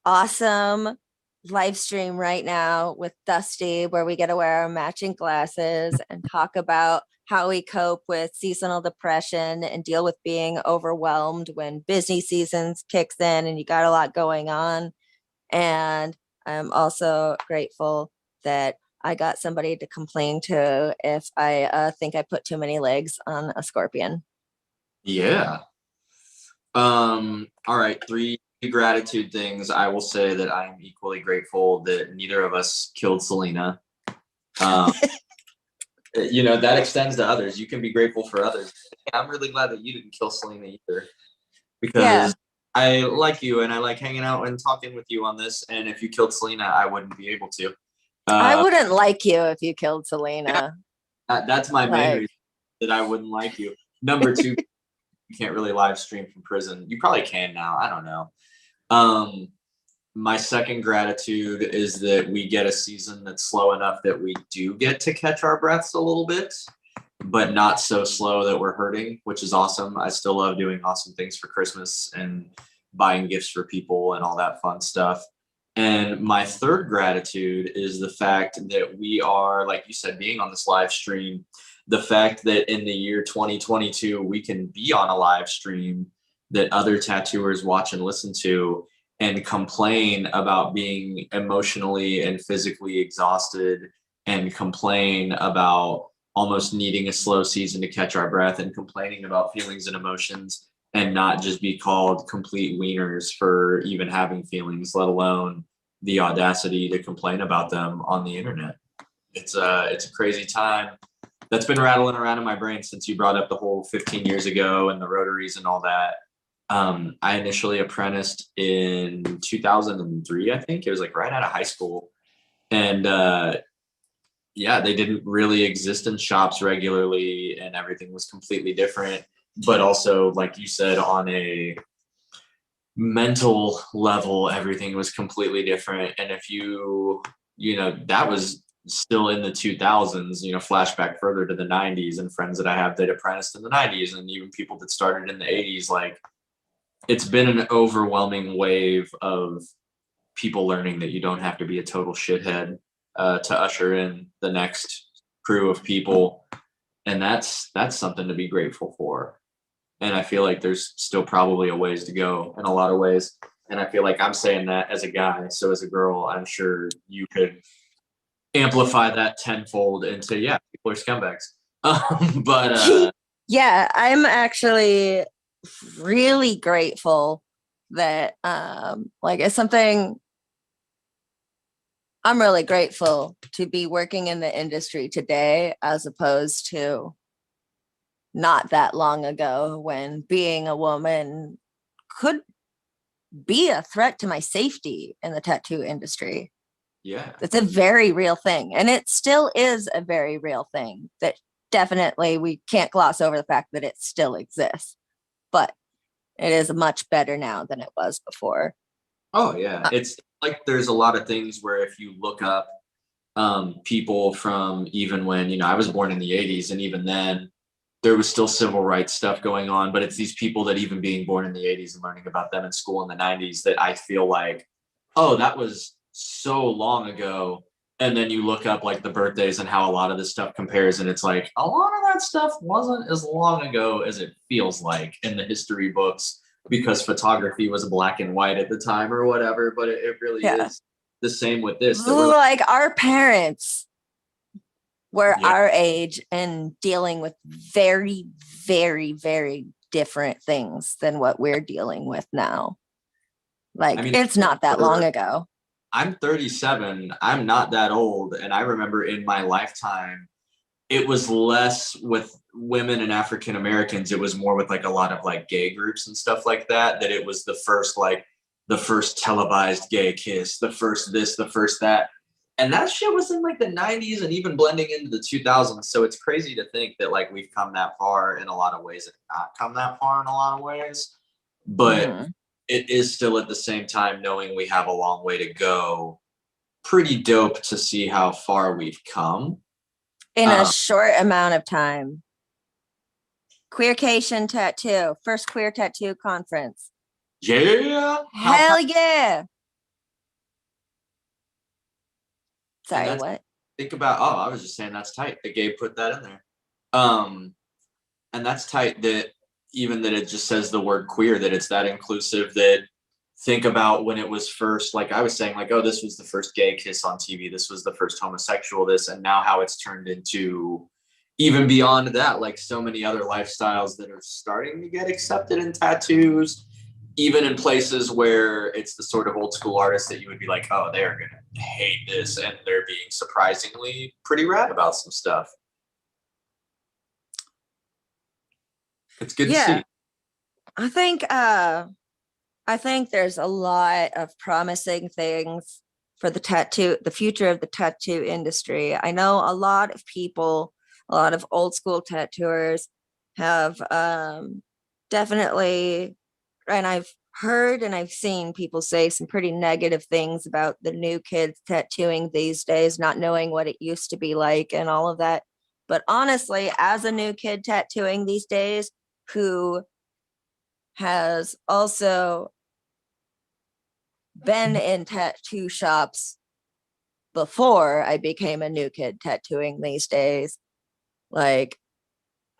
awesome live stream right now with Dustie, where we get to wear our matching glasses and talk about how we cope with seasonal depression and deal with being overwhelmed when busy seasons kicks in and you got a lot going on. And I'm also grateful that I got somebody to complain to if I think I put too many legs on a scorpion. yeah. All right, 3 gratitude things. I will say that I am equally grateful that neither of us killed Selena. That extends to others. You can be grateful for others. I'm really glad that you didn't kill Selena either, because I like you and I like hanging out and talking with you on this. And if you killed Selena, I wouldn't be able to. I wouldn't like you if you killed Selena. That's my main reason that I wouldn't like you. Number 2, you can't really live stream from prison. You probably can now. I don't know. My second gratitude is that we get a season that's slow enough that we do get to catch our breaths a little bit, but not so slow that we're hurting, which is awesome. I still love doing awesome things for Christmas and buying gifts for people and all that fun stuff. And my third gratitude is the fact that we are, like you said, being on this live stream, the fact that in the year 2022, we can be on a live stream that other tattooers watch and listen to and complain about being emotionally and physically exhausted and complain about almost needing a slow season to catch our breath and complaining about feelings and emotions and not just be called complete wieners for even having feelings, let alone the audacity to complain about them on the internet. It's a crazy time that's been rattling around in my brain since you brought up the whole 15 years ago and the rotaries and all that. I initially apprenticed in 2003, I think. It was like right out of high school. And yeah, they didn't really exist in shops regularly and everything was completely different. But also, like you said, on a mental level, everything was completely different. And if you know, that was still in the 2000s, you know, flashback further to the 90s and friends that I have that apprenticed in the 90s and even people that started in the 80s, like it's been an overwhelming wave of people learning that you don't have to be a total shithead to usher in the next crew of people. And that's something to be grateful for. And I feel like there's still probably a ways to go in a lot of ways. And I feel like I'm saying that as a guy. So as a girl, I'm sure you could amplify that tenfold into, yeah, people are scumbags. But yeah, I'm actually really grateful that like it's something I'm really grateful to be working in the industry today as opposed to not that long ago when being a woman could be a threat to my safety in the tattoo industry. yeah, It's a very real thing, and it still is a very real thing that definitely we can't gloss over the fact that it still exists, but it is much better now than it was before. oh yeah, it's like there's a lot of things where if you look up people from even when, you know, I was born in the 80s and even then there was still civil rights stuff going on, but it's these people that even being born in the 80s and learning about them in school in the 90s that I feel like, oh, that was so long ago. And then you look up like the birthdays and how a lot of this stuff compares, and it's like a lot of that stuff wasn't as long ago as it feels like in the history books because photography was black and white at the time or whatever, but it really is the same with this. That we're Like our parents were Yeah. our age and dealing with very, very, very different things than what we're dealing with now. Like, I mean, it's not that long ago. I'm 37. I'm not that old. And I remember in my lifetime, it was less with women and African Americans. It was more with like a lot of like gay groups and stuff like that, that it was the first televised gay kiss, the first this, the first that. And that shit was in like the 90s and even blending into the 2000s. So it's crazy to think that like we've come that far in a lot of ways and not come that far in a lot of ways. But it is still at the same time, knowing we have a long way to go, pretty dope to see how far we've come. In a short amount of time. Queercation Tattoo, first queer tattoo conference. Yeah. Hell yeah. Sorry, what? Think about, oh, I was just saying that's tight that Gabe put that in there. And that's tight that even that it just says the word queer, that it's that inclusive, that think about when it was first, like I was saying, like, oh, this was the first gay kiss on TV. This was the first homosexual this, and now how it's turned into even beyond that, like so many other lifestyles that are starting to get accepted in tattoos, even in places where it's the sort of old school artists that you would be like, oh, they're going to hate this. And they're being surprisingly pretty rad about some stuff. It's good to see. I think there's a lot of promising things for the future of the tattoo industry. I know a lot of people, a lot of old school tattooers have definitely, and I've heard and I've seen people say some pretty negative things about the new kids tattooing these days, not knowing what it used to be like and all of that. But honestly, as a new kid tattooing these days, who has also been in tattoo shops before I became a new kid tattooing these days, like,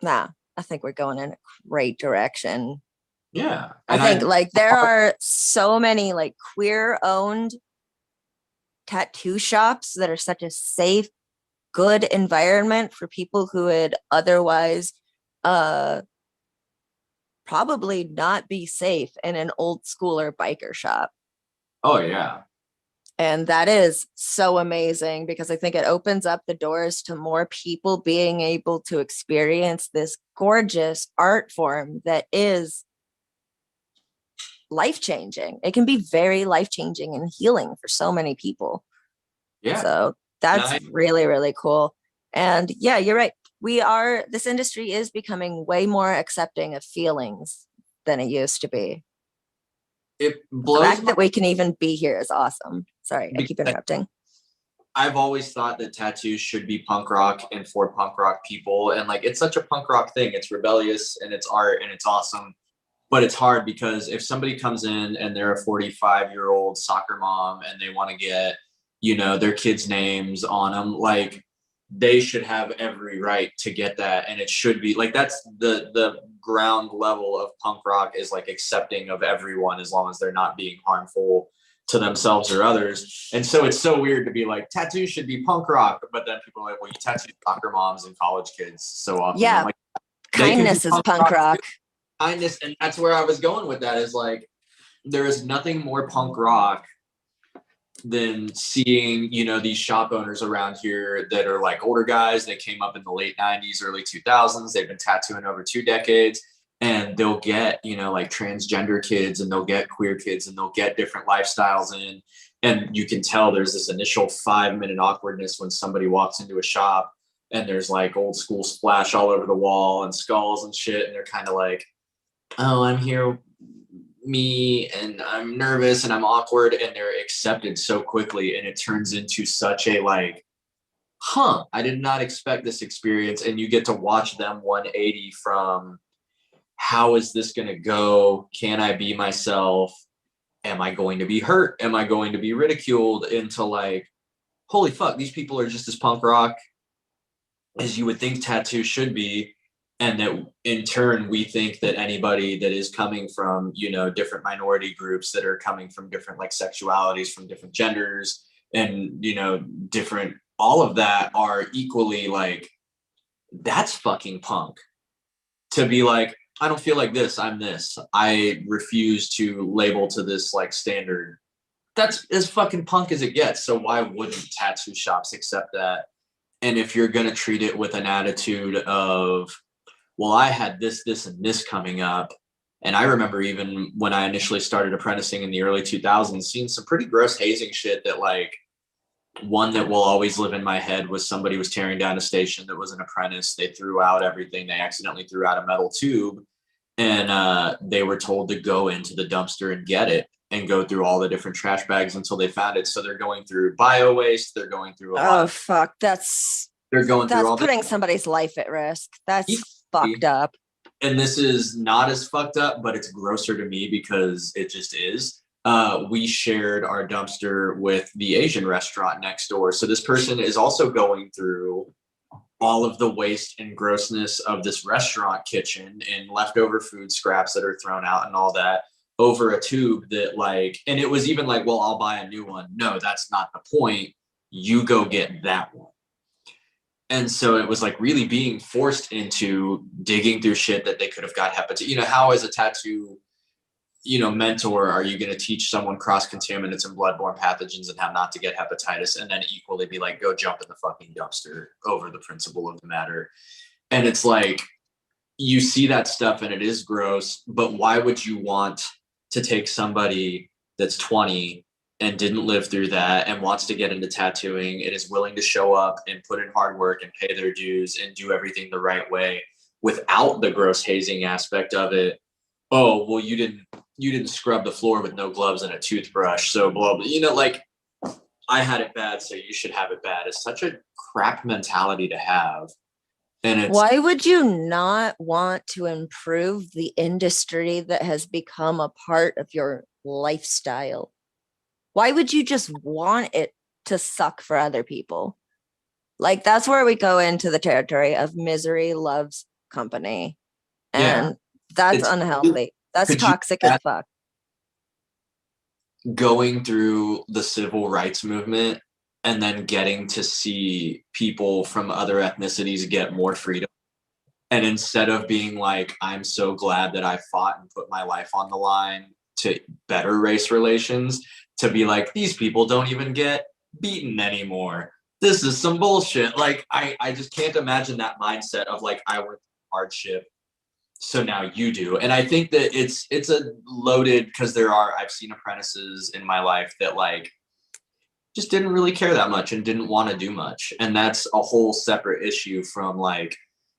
I think we're going in a great direction. Yeah. I think like there are so many like queer owned tattoo shops that are such a safe, good environment for people who would otherwise probably not be safe in an old school or biker shop. Oh yeah. And that is so amazing because I think it opens up the doors to more people being able to experience this gorgeous art form that is life-changing. It can be very life-changing and healing for so many people. Yeah. So that's really, really cool. And yeah, you're right. This industry is becoming way more accepting of feelings than it used to be. It The blows fact that we can even be here is awesome. Sorry, I keep interrupting. I've always thought that tattoos should be punk rock and for punk rock people. And like, it's such a punk rock thing. It's rebellious and it's art and it's awesome. But it's hard because if somebody comes in and they're a 45-year-old soccer mom and they want to get, you know, their kids' names on them, like they should have every right to get that. And it should be like, that's the ground level of punk rock, is like accepting of everyone as long as they're not being harmful to themselves or others. And so it's so weird to be like, tattoos should be punk rock, but then people are like, well, you tattoo soccer moms and college kids so often. Yeah, like, kindness is punk rock. Kindness, and that's where I was going with that, is like, there is nothing more punk rock than seeing, you know, these shop owners around here that are like older guys. They came up in the late 90s, early 2000s. They've been tattooing over 2 decades. And they'll get, you know, like transgender kids, and they'll get queer kids, and they'll get different lifestyles in. And you can tell there's this initial 5-minute awkwardness when somebody walks into a shop and there's like old school splash all over the wall and skulls and shit. And they're kind of like, oh, I'm here, me, and I'm nervous and I'm awkward. And they're accepted so quickly. And it turns into such a like, I did not expect this experience. And you get to watch them 180 from, how is this going to go? Can I be myself? Am I going to be hurt? Am I going to be ridiculed? Into like, holy fuck, these people are just as punk rock as you would think tattoos should be. And that in turn, we think that anybody that is coming from, you know, different minority groups that are coming from different like sexualities, from different genders, and, you know, different, all of that are equally like, that's fucking punk. To be like, I don't feel like this, I'm this. I refuse to label to this like standard. That's as fucking punk as it gets. So why wouldn't tattoo shops accept that? And if you're going to treat it with an attitude of, well, I had this, this, and this coming up. And I remember even when I initially started apprenticing in the early 2000s, seeing some pretty gross hazing shit that like, one that will always live in my head was somebody was tearing down a station that was an apprentice. They threw out everything. They accidentally threw out a metal tube, and they were told to go into the dumpster and get it and go through all the different trash bags until they found it. So they're going through bio waste. They're going through Fuck. That's putting somebody's life at risk. That's fucked up. And this is not as fucked up, but it's grosser to me because it just is. We shared our dumpster with the Asian restaurant next door. So this person is also going through all of the waste and grossness of this restaurant kitchen and leftover food scraps that are thrown out and all that over a tube that like, and it was even like, well, I'll buy a new one. No, that's not the point. You go get that one. And so it was like really being forced into digging through shit that they could have got hepatitis. You know, how as a tattoo, you know, mentor, are you going to teach someone cross contaminants and bloodborne pathogens and how not to get hepatitis, and then equally be like, go jump in the fucking dumpster over the principle of the matter? And it's like, you see that stuff and it is gross, but why would you want to take somebody that's 20 and didn't live through that and wants to get into tattooing and is willing to show up and put in hard work and pay their dues and do everything the right way without the gross hazing aspect of it? Oh, well, you didn't scrub the floor with no gloves and a toothbrush, so blah, blah. You know, like, I had it bad, so you should have it bad. It's such a crap mentality to have. And it's, why would you not want to improve the industry that has become a part of your lifestyle? Why would you just want it to suck for other people? Like, that's where we go into the territory of misery loves company. And that's unhealthy. That's Could you toxic as imagine fuck. going through the civil rights movement and then getting to see people from other ethnicities get more freedom? And instead of being like, I'm so glad that I fought and put my life on the line to better race relations, to be like, these people don't even get beaten anymore. This is some bullshit. Like, I just can't imagine that mindset of like, I went through hardship, so now you do. And I think that it's a loaded, because I've seen apprentices in my life that like just didn't really care that much and didn't want to do much. And that's a whole separate issue from like,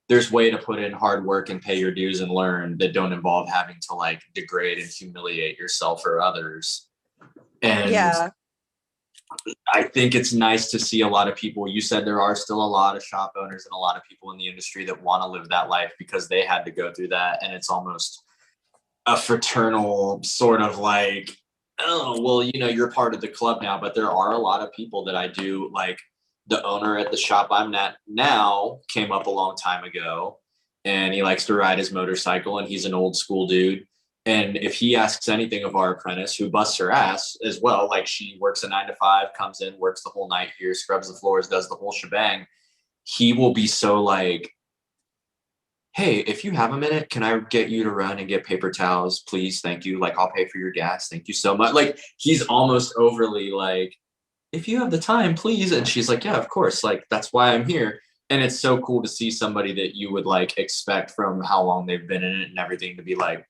there's way to put in hard work and pay your dues and learn that don't involve having to like degrade and humiliate yourself or others. And Yeah. I think it's nice to see a lot of people. You said there are still a lot of shop owners and a lot of people in the industry that want to live that life because they had to go through that. And it's almost a fraternal sort of like, oh, well, you know, you're part of the club now. But there are a lot of people that I do like. The owner at the shop I'm at now came up a long time ago, and he likes to ride his motorcycle, and he's an old school dude. And if he asks anything of our apprentice, who busts her ass as well, like she works a 9 to 5, comes in, works the whole night here, scrubs the floors, does the whole shebang, he will be so like, hey, if you have a minute, can I get you to run and get paper towels, please? Thank you. Like, I'll pay for your gas. Thank you so much. Like, he's almost overly like, if you have the time, please. And she's like, yeah, of course. Like, that's why I'm here. And it's so cool to see somebody that you would like expect from how long they've been in it and everything to be like,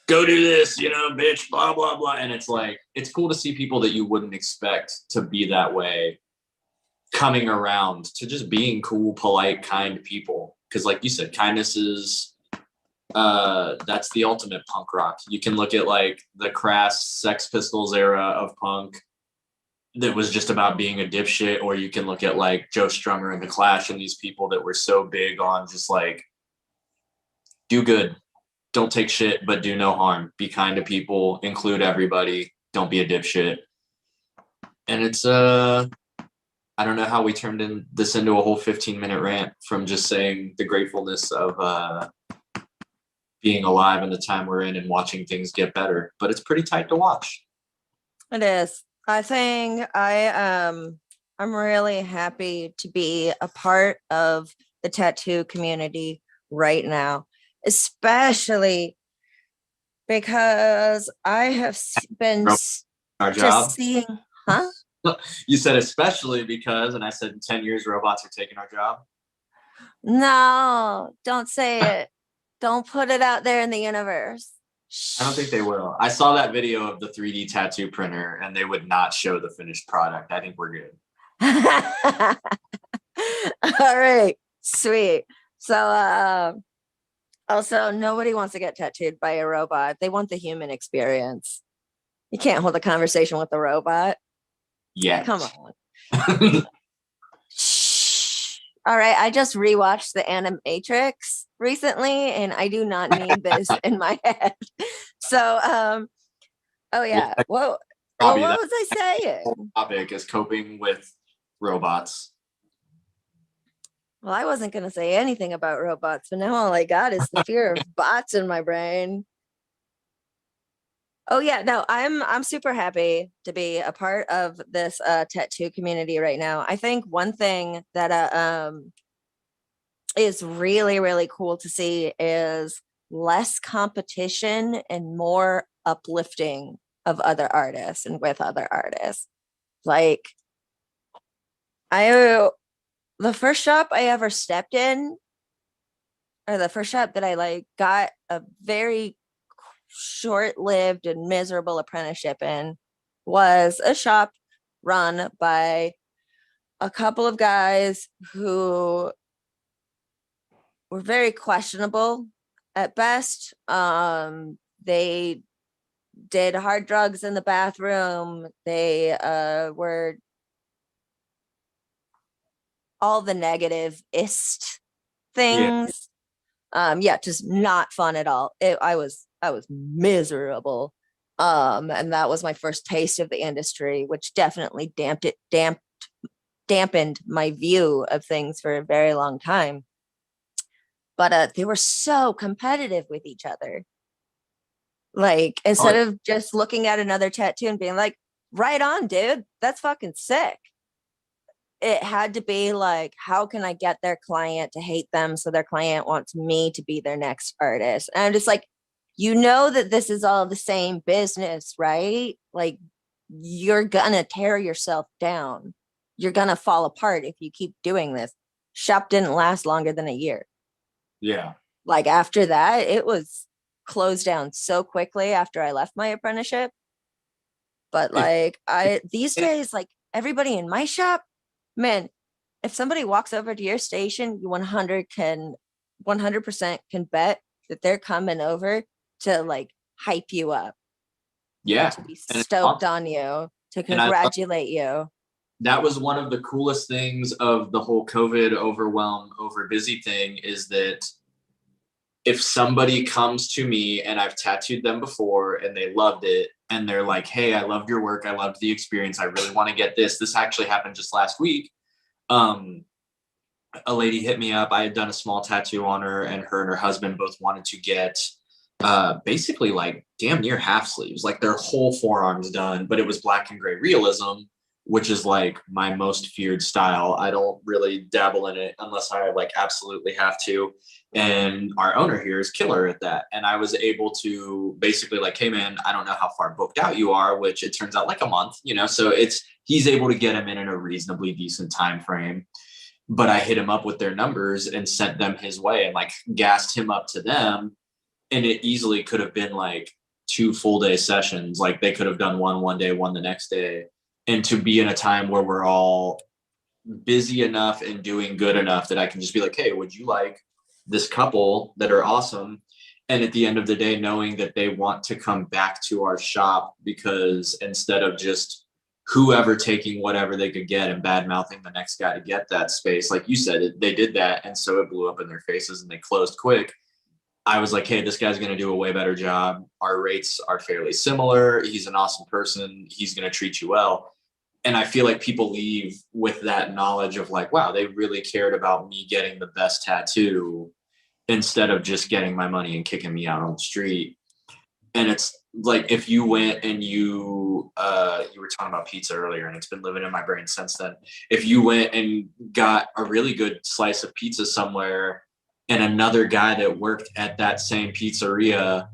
go do this, you know, bitch, blah, blah, blah. And it's like, it's cool to see people that you wouldn't expect to be that way coming around to just being cool, polite, kind people. Because like you said, kindness is, that's the ultimate punk rock. You can look at like the crass Sex Pistols era of punk that was just about being a dipshit, or you can look at like Joe Strummer and the Clash and these people that were so big on just like, do good, don't take shit, but do no harm, be kind to people, include everybody, don't be a dipshit. And it's I don't know how we turned this into a whole 15-minute rant from just saying the gratefulness of being alive in the time we're in and watching things get better, but it's pretty tight to watch. It is. I think I'm really happy to be a part of the tattoo community right now, especially because I have been Our just job. seeing, huh? You said especially because, and I said in 10 years robots are taking our job. No, don't say it. Don't put it out there in the universe. I don't think they will. I saw that video of the 3D tattoo printer and they would not show the finished product. I think we're good. All right, sweet. So also, nobody wants to get tattooed by a robot. They want the human experience. You can't hold a conversation with a robot. Yeah. Come on. Shh. All right, I just rewatched the Animatrix recently, and I do not need this in my head. So, oh yeah. What Robbie, was I saying? Topic is coping with robots. Well, I wasn't going to say anything about robots, but now all I got is the fear of bots in my brain. Oh yeah, no, I'm super happy to be a part of this tattoo community right now. I think one thing that is really, really cool to see is less competition and more uplifting of other artists and with other artists. Like the first shop I ever stepped in, or the first shop that I like got a very short-lived and miserable apprenticeship in, was a shop run by a couple of guys who were very questionable at best. They did hard drugs in the bathroom. They were all the negative-ist things. Yeah, just not fun at all. I was miserable. And that was my first taste of the industry, which definitely dampened my view of things for a very long time. But they were so competitive with each other. Like, instead of just looking at another tattoo and being like, right on, dude, that's fucking sick. It had to be like, how can I get their client to hate them so their client wants me to be their next artist? And I'm just like, you know that this is all the same business, right? Like, you're gonna tear yourself down. You're gonna fall apart if you keep doing this. Shop didn't last longer than a year. Yeah. Like, after that, it was closed down so quickly after I left my apprenticeship. But like, these days, like, everybody in my shop, man, if somebody walks over to your station, you 100% can bet that they're coming over to like hype you up, Yeah. to be stoked on you, to congratulate you. That was one of the coolest things of the whole COVID overwhelm, over busy thing, is that if somebody comes to me and I've tattooed them before and they loved it, and they're like, hey, I loved your work, I loved the experience, I really want to get this. This actually happened just last week. A lady hit me up. I had done a small tattoo on her, and her husband both wanted to get basically like damn near half sleeves, like their whole forearms done, but it was black and gray realism, which is like my most feared style. I don't really dabble in it unless I like absolutely have to. And our owner here is killer at that. And I was able to basically like, hey man, I don't know how far booked out you are, which it turns out like a month, you know, so he's able to get him in a reasonably decent time frame. But I hit him up with their numbers and sent them his way and like gassed him up to them. And it easily could have been like 2 full day sessions. Like they could have done one day, one the next day. And to be in a time where we're all busy enough and doing good enough that I can just be like, hey, would you like this couple that are awesome? And at the end of the day, knowing that they want to come back to our shop, because instead of just whoever taking whatever they could get and bad mouthing the next guy to get that space, like you said, they did that. And so it blew up in their faces and they closed quick. I was like, hey, this guy's going to do a way better job. Our rates are fairly similar. He's an awesome person. He's going to treat you well. And I feel like people leave with that knowledge of like, wow, they really cared about me getting the best tattoo instead of just getting my money and kicking me out on the street. And it's like, if you went and you were talking about pizza earlier, and it's been living in my brain since then. If you went and got a really good slice of pizza somewhere, and another guy that worked at that same pizzeria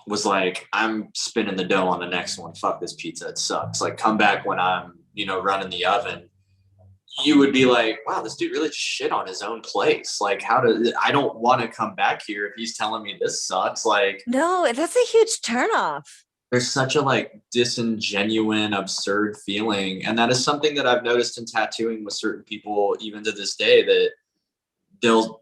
was like, I'm spinning the dough on the next one. Fuck this pizza. It sucks. Like, come back when I'm, running the oven. You would be like, wow, this dude really shit on his own place. Like, I don't want to come back here if he's telling me this sucks. Like, no, that's a huge turnoff. There's such a like disingenuine, absurd feeling. And that is something that I've noticed in tattooing with certain people, even to this day, that they'll,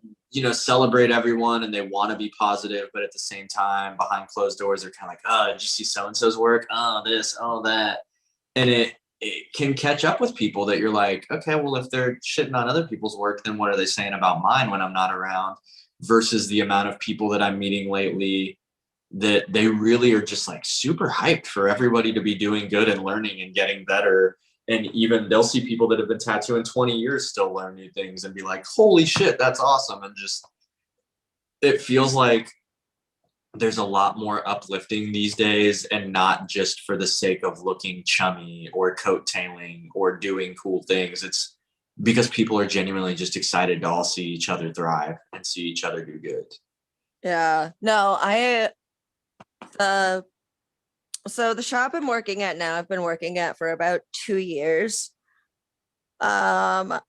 celebrate everyone and they want to be positive, but at the same time, behind closed doors, they're kind of like, oh, did you see so-and-so's work? Oh, this, oh, that. And it can catch up with people that you're like, okay, well, if they're shitting on other people's work, then what are they saying about mine when I'm not around? Versus the amount of people that I'm meeting lately that they really are just like super hyped for everybody to be doing good and learning and getting better. And even they'll see people that have been tattooing 20 years still learn new things and be like, holy shit, that's awesome. And just, it feels like there's a lot more uplifting these days, and not just for the sake of looking chummy or coattailing or doing cool things. It's because people are genuinely just excited to all see each other thrive and see each other do good. Yeah, no, so the shop I'm working at now, I've been working at for about 2 years. And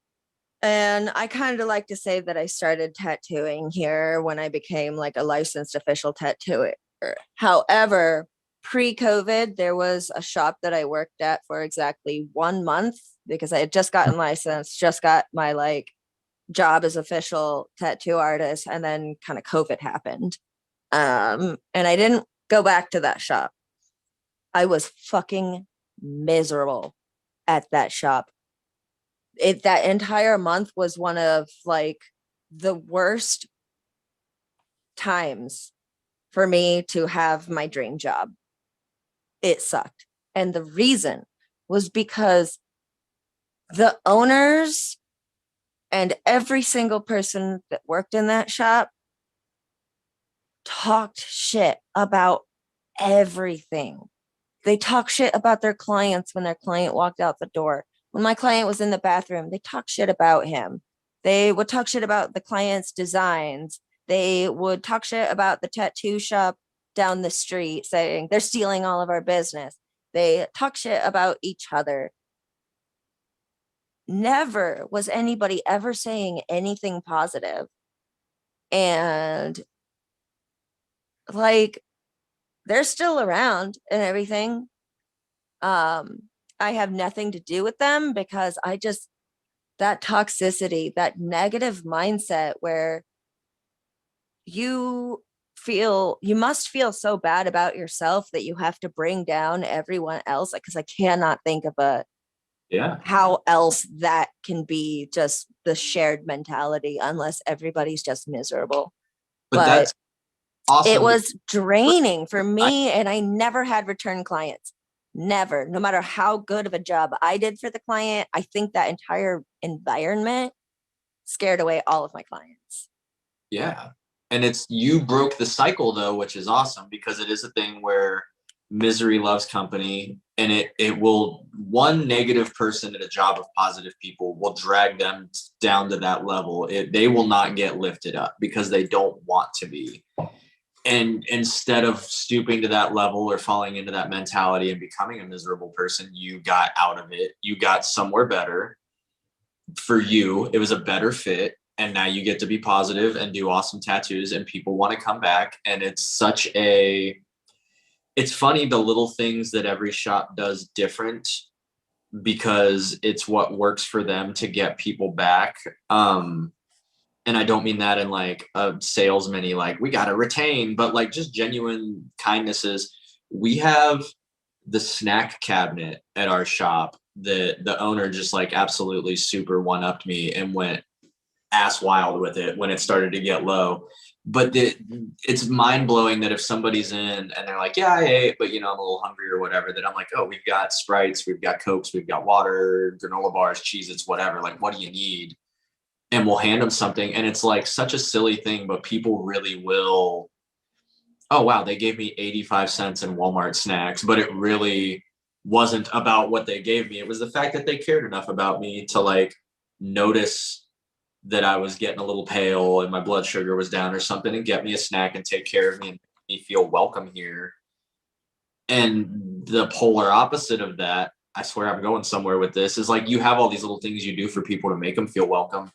I kind of like to say that I started tattooing here when I became like a licensed official tattooer. However, pre-COVID, there was a shop that I worked at for exactly 1 month because I had just gotten licensed, just got my like job as official tattoo artist, and then kind of COVID happened. And I didn't go back to that shop. I was fucking miserable at that shop. That entire month was one of like the worst times for me to have my dream job. It sucked. And the reason was because the owners and every single person that worked in that shop talked shit about everything. They talk shit about their clients when their client walked out the door. When my client was in the bathroom, they talk shit about him. They would talk shit about the client's designs. They would talk shit about the tattoo shop down the street, saying they're stealing all of our business. They talk shit about each other. Never was anybody ever saying anything positive. And like, they're still around and everything. I have nothing to do with them because that toxicity, that negative mindset where you must feel so bad about yourself that you have to bring down everyone else. Because I cannot think of how else that can be just the shared mentality unless everybody's just miserable. But that's awesome. It was draining for me, and I never had return clients. Never. No matter how good of a job I did for the client, I think that entire environment scared away all of my clients. Yeah. And you broke the cycle though, which is awesome, because it is a thing where misery loves company, and it will, one negative person at a job of positive people will drag them down to that level. They will not get lifted up because they don't want to be. And instead of stooping to that level or falling into that mentality and becoming a miserable person, you got out of it. You got somewhere better. For you, it was a better fit. And now you get to be positive and do awesome tattoos, and people want to come back. And it's funny, the little things that every shop does different, because it's what works for them to get people back. And I don't mean that in like a salesman-y, like we got to retain, but like just genuine kindnesses. We have the snack cabinet at our shop that the owner just like absolutely super one-upped me and went ass wild with it when it started to get low. But it's mind-blowing that if somebody's in and they're like, yeah, I ate, but I'm a little hungry or whatever, that I'm like, oh, we've got Sprites, we've got Cokes, we've got water, granola bars, Cheez-Its, whatever. Like, what do you need? And we'll hand them something. And it's like such a silly thing, but people really will. Oh, wow, they gave me 85 cents in Walmart snacks, but it really wasn't about what they gave me. It was the fact that they cared enough about me to like notice that I was getting a little pale and my blood sugar was down or something, and get me a snack and take care of me and make me feel welcome here. And the polar opposite of that, I swear I'm going somewhere with this, is like you have all these little things you do for people to make them feel welcome.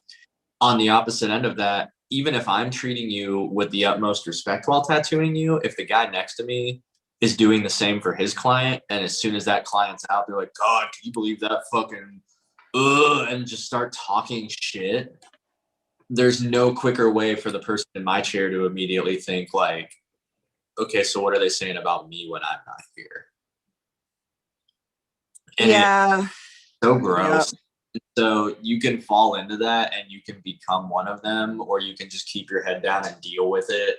On the opposite end of that, even if I'm treating you with the utmost respect while tattooing you, if the guy next to me is doing the same for his client, and as soon as that client's out, they're like, God, can you believe that fucking and just start talking shit, there's no quicker way for the person in my chair to immediately think like, okay, so what are they saying about me when I'm not here? And it's so gross. Yep. So you can fall into that and you can become one of them, or you can just keep your head down and deal with it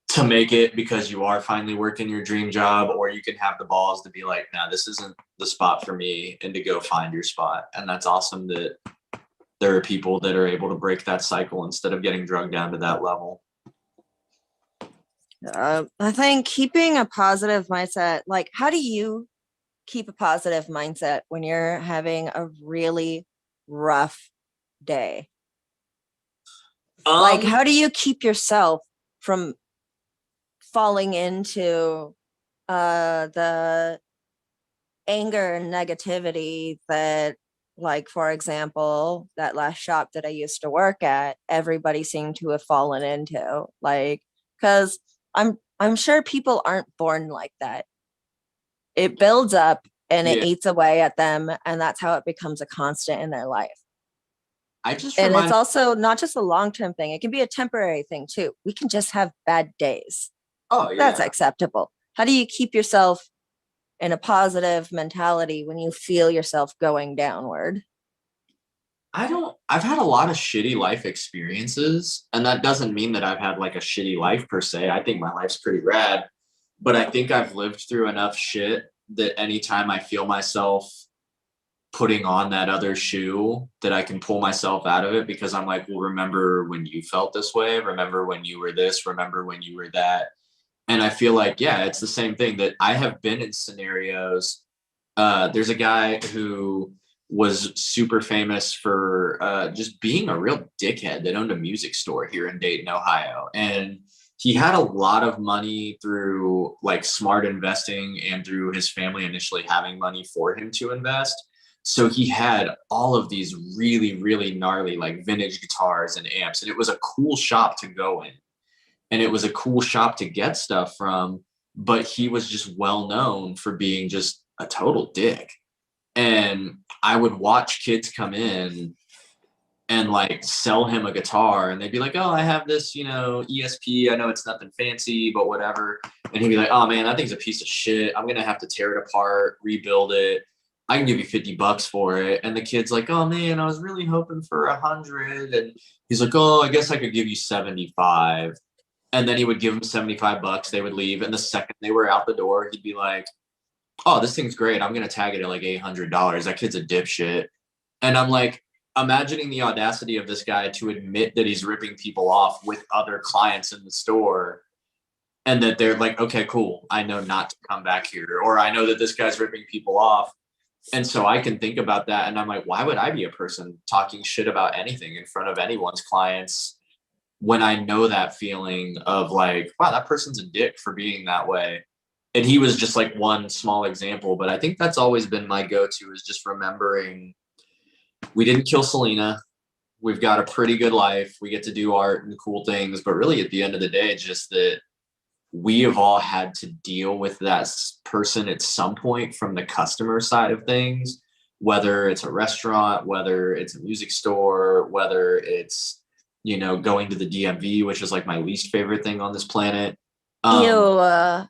to make it because you are finally working your dream job, or you can have the balls to be like, nah, this isn't the spot for me, and to go find your spot. And that's awesome that there are people that are able to break that cycle instead of getting drugged down to that level. I think keeping a positive mindset, like how do you keep a positive mindset when you're having a really rough day? Like, how do you keep yourself from falling into the anger and negativity that, like, for example, that last shop that I used to work at, everybody seemed to have fallen into, like, because I'm sure people aren't born like that. It builds up and it eats away at them, and that's how it becomes a constant in their life. And it's also not just a long-term thing. It can be a temporary thing too. We can just have bad days. Oh, yeah. That's acceptable. How do you keep yourself in a positive mentality when you feel yourself going downward? I've had a lot of shitty life experiences, and that doesn't mean that I've had like a shitty life per se. I think my life's pretty rad, but I think I've lived through enough shit that anytime I feel myself putting on that other shoe, that I can pull myself out of it, because I'm like, well, remember when you felt this way? Remember when you were this? Remember when you were that? And I feel like, yeah, it's the same thing that I have been in scenarios. There's a guy who was super famous for just being a real dickhead that owned a music store here in Dayton, Ohio. And he had a lot of money through like smart investing and through his family initially having money for him to invest. So he had all of these really, really gnarly like vintage guitars and amps. And it was a cool shop to go in. And it was a cool shop to get stuff from. But he was just well known for being just a total dick. And I would watch kids come in and like sell him a guitar, and they'd be like, oh, I have this, you know, ESP. I know it's nothing fancy, but whatever. And he'd be like, oh man, that thing's a piece of shit. I'm going to have to tear it apart, rebuild it. I can give you $50 for it. And the kid's like, oh man, I was really hoping for 100. And he's like, oh, I guess I could give you 75. And then he would give them $75. They would leave. And the second they were out the door, he'd be like, oh, this thing's great. I'm going to tag it at like $800. That kid's a dipshit. And I'm like, imagining the audacity of this guy to admit that he's ripping people off with other clients in the store, and that they're like, okay, cool, I know not to come back here, or I know that this guy's ripping people off. And so I can think about that, and I'm like, why would I be a person talking shit about anything in front of anyone's clients when I know that feeling of like, wow, that person's a dick for being that way. And he was just like one small example, but I think that's always been my go-to, is just remembering we didn't kill Selena. We've got a pretty good life. We get to do art and cool things, but really at the end of the day, it's just that we have all had to deal with that person at some point from the customer side of things, whether it's a restaurant, whether it's a music store, whether it's, you know, going to the DMV, which is like my least favorite thing on this planet. Ew.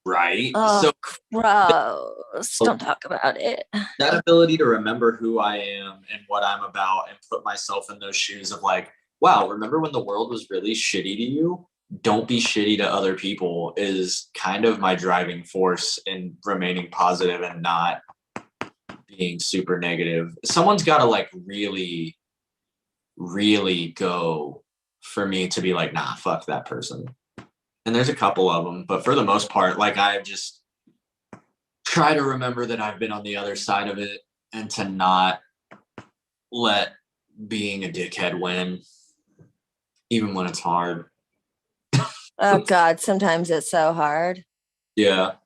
Right. Oh, So gross. Don't talk about it. that ability to remember who I am and what I'm about and put myself in those shoes of like, wow, remember when the world was really shitty to you? Don't be shitty to other people is kind of my driving force in remaining positive and not being super negative. Someone's got to like really, really go for me to be like, nah, fuck that person. And there's a couple of them, but for the most part, like I just try to remember that I've been on the other side of it and to not let being a dickhead win, even when it's hard. Oh God, sometimes it's so hard. Yeah.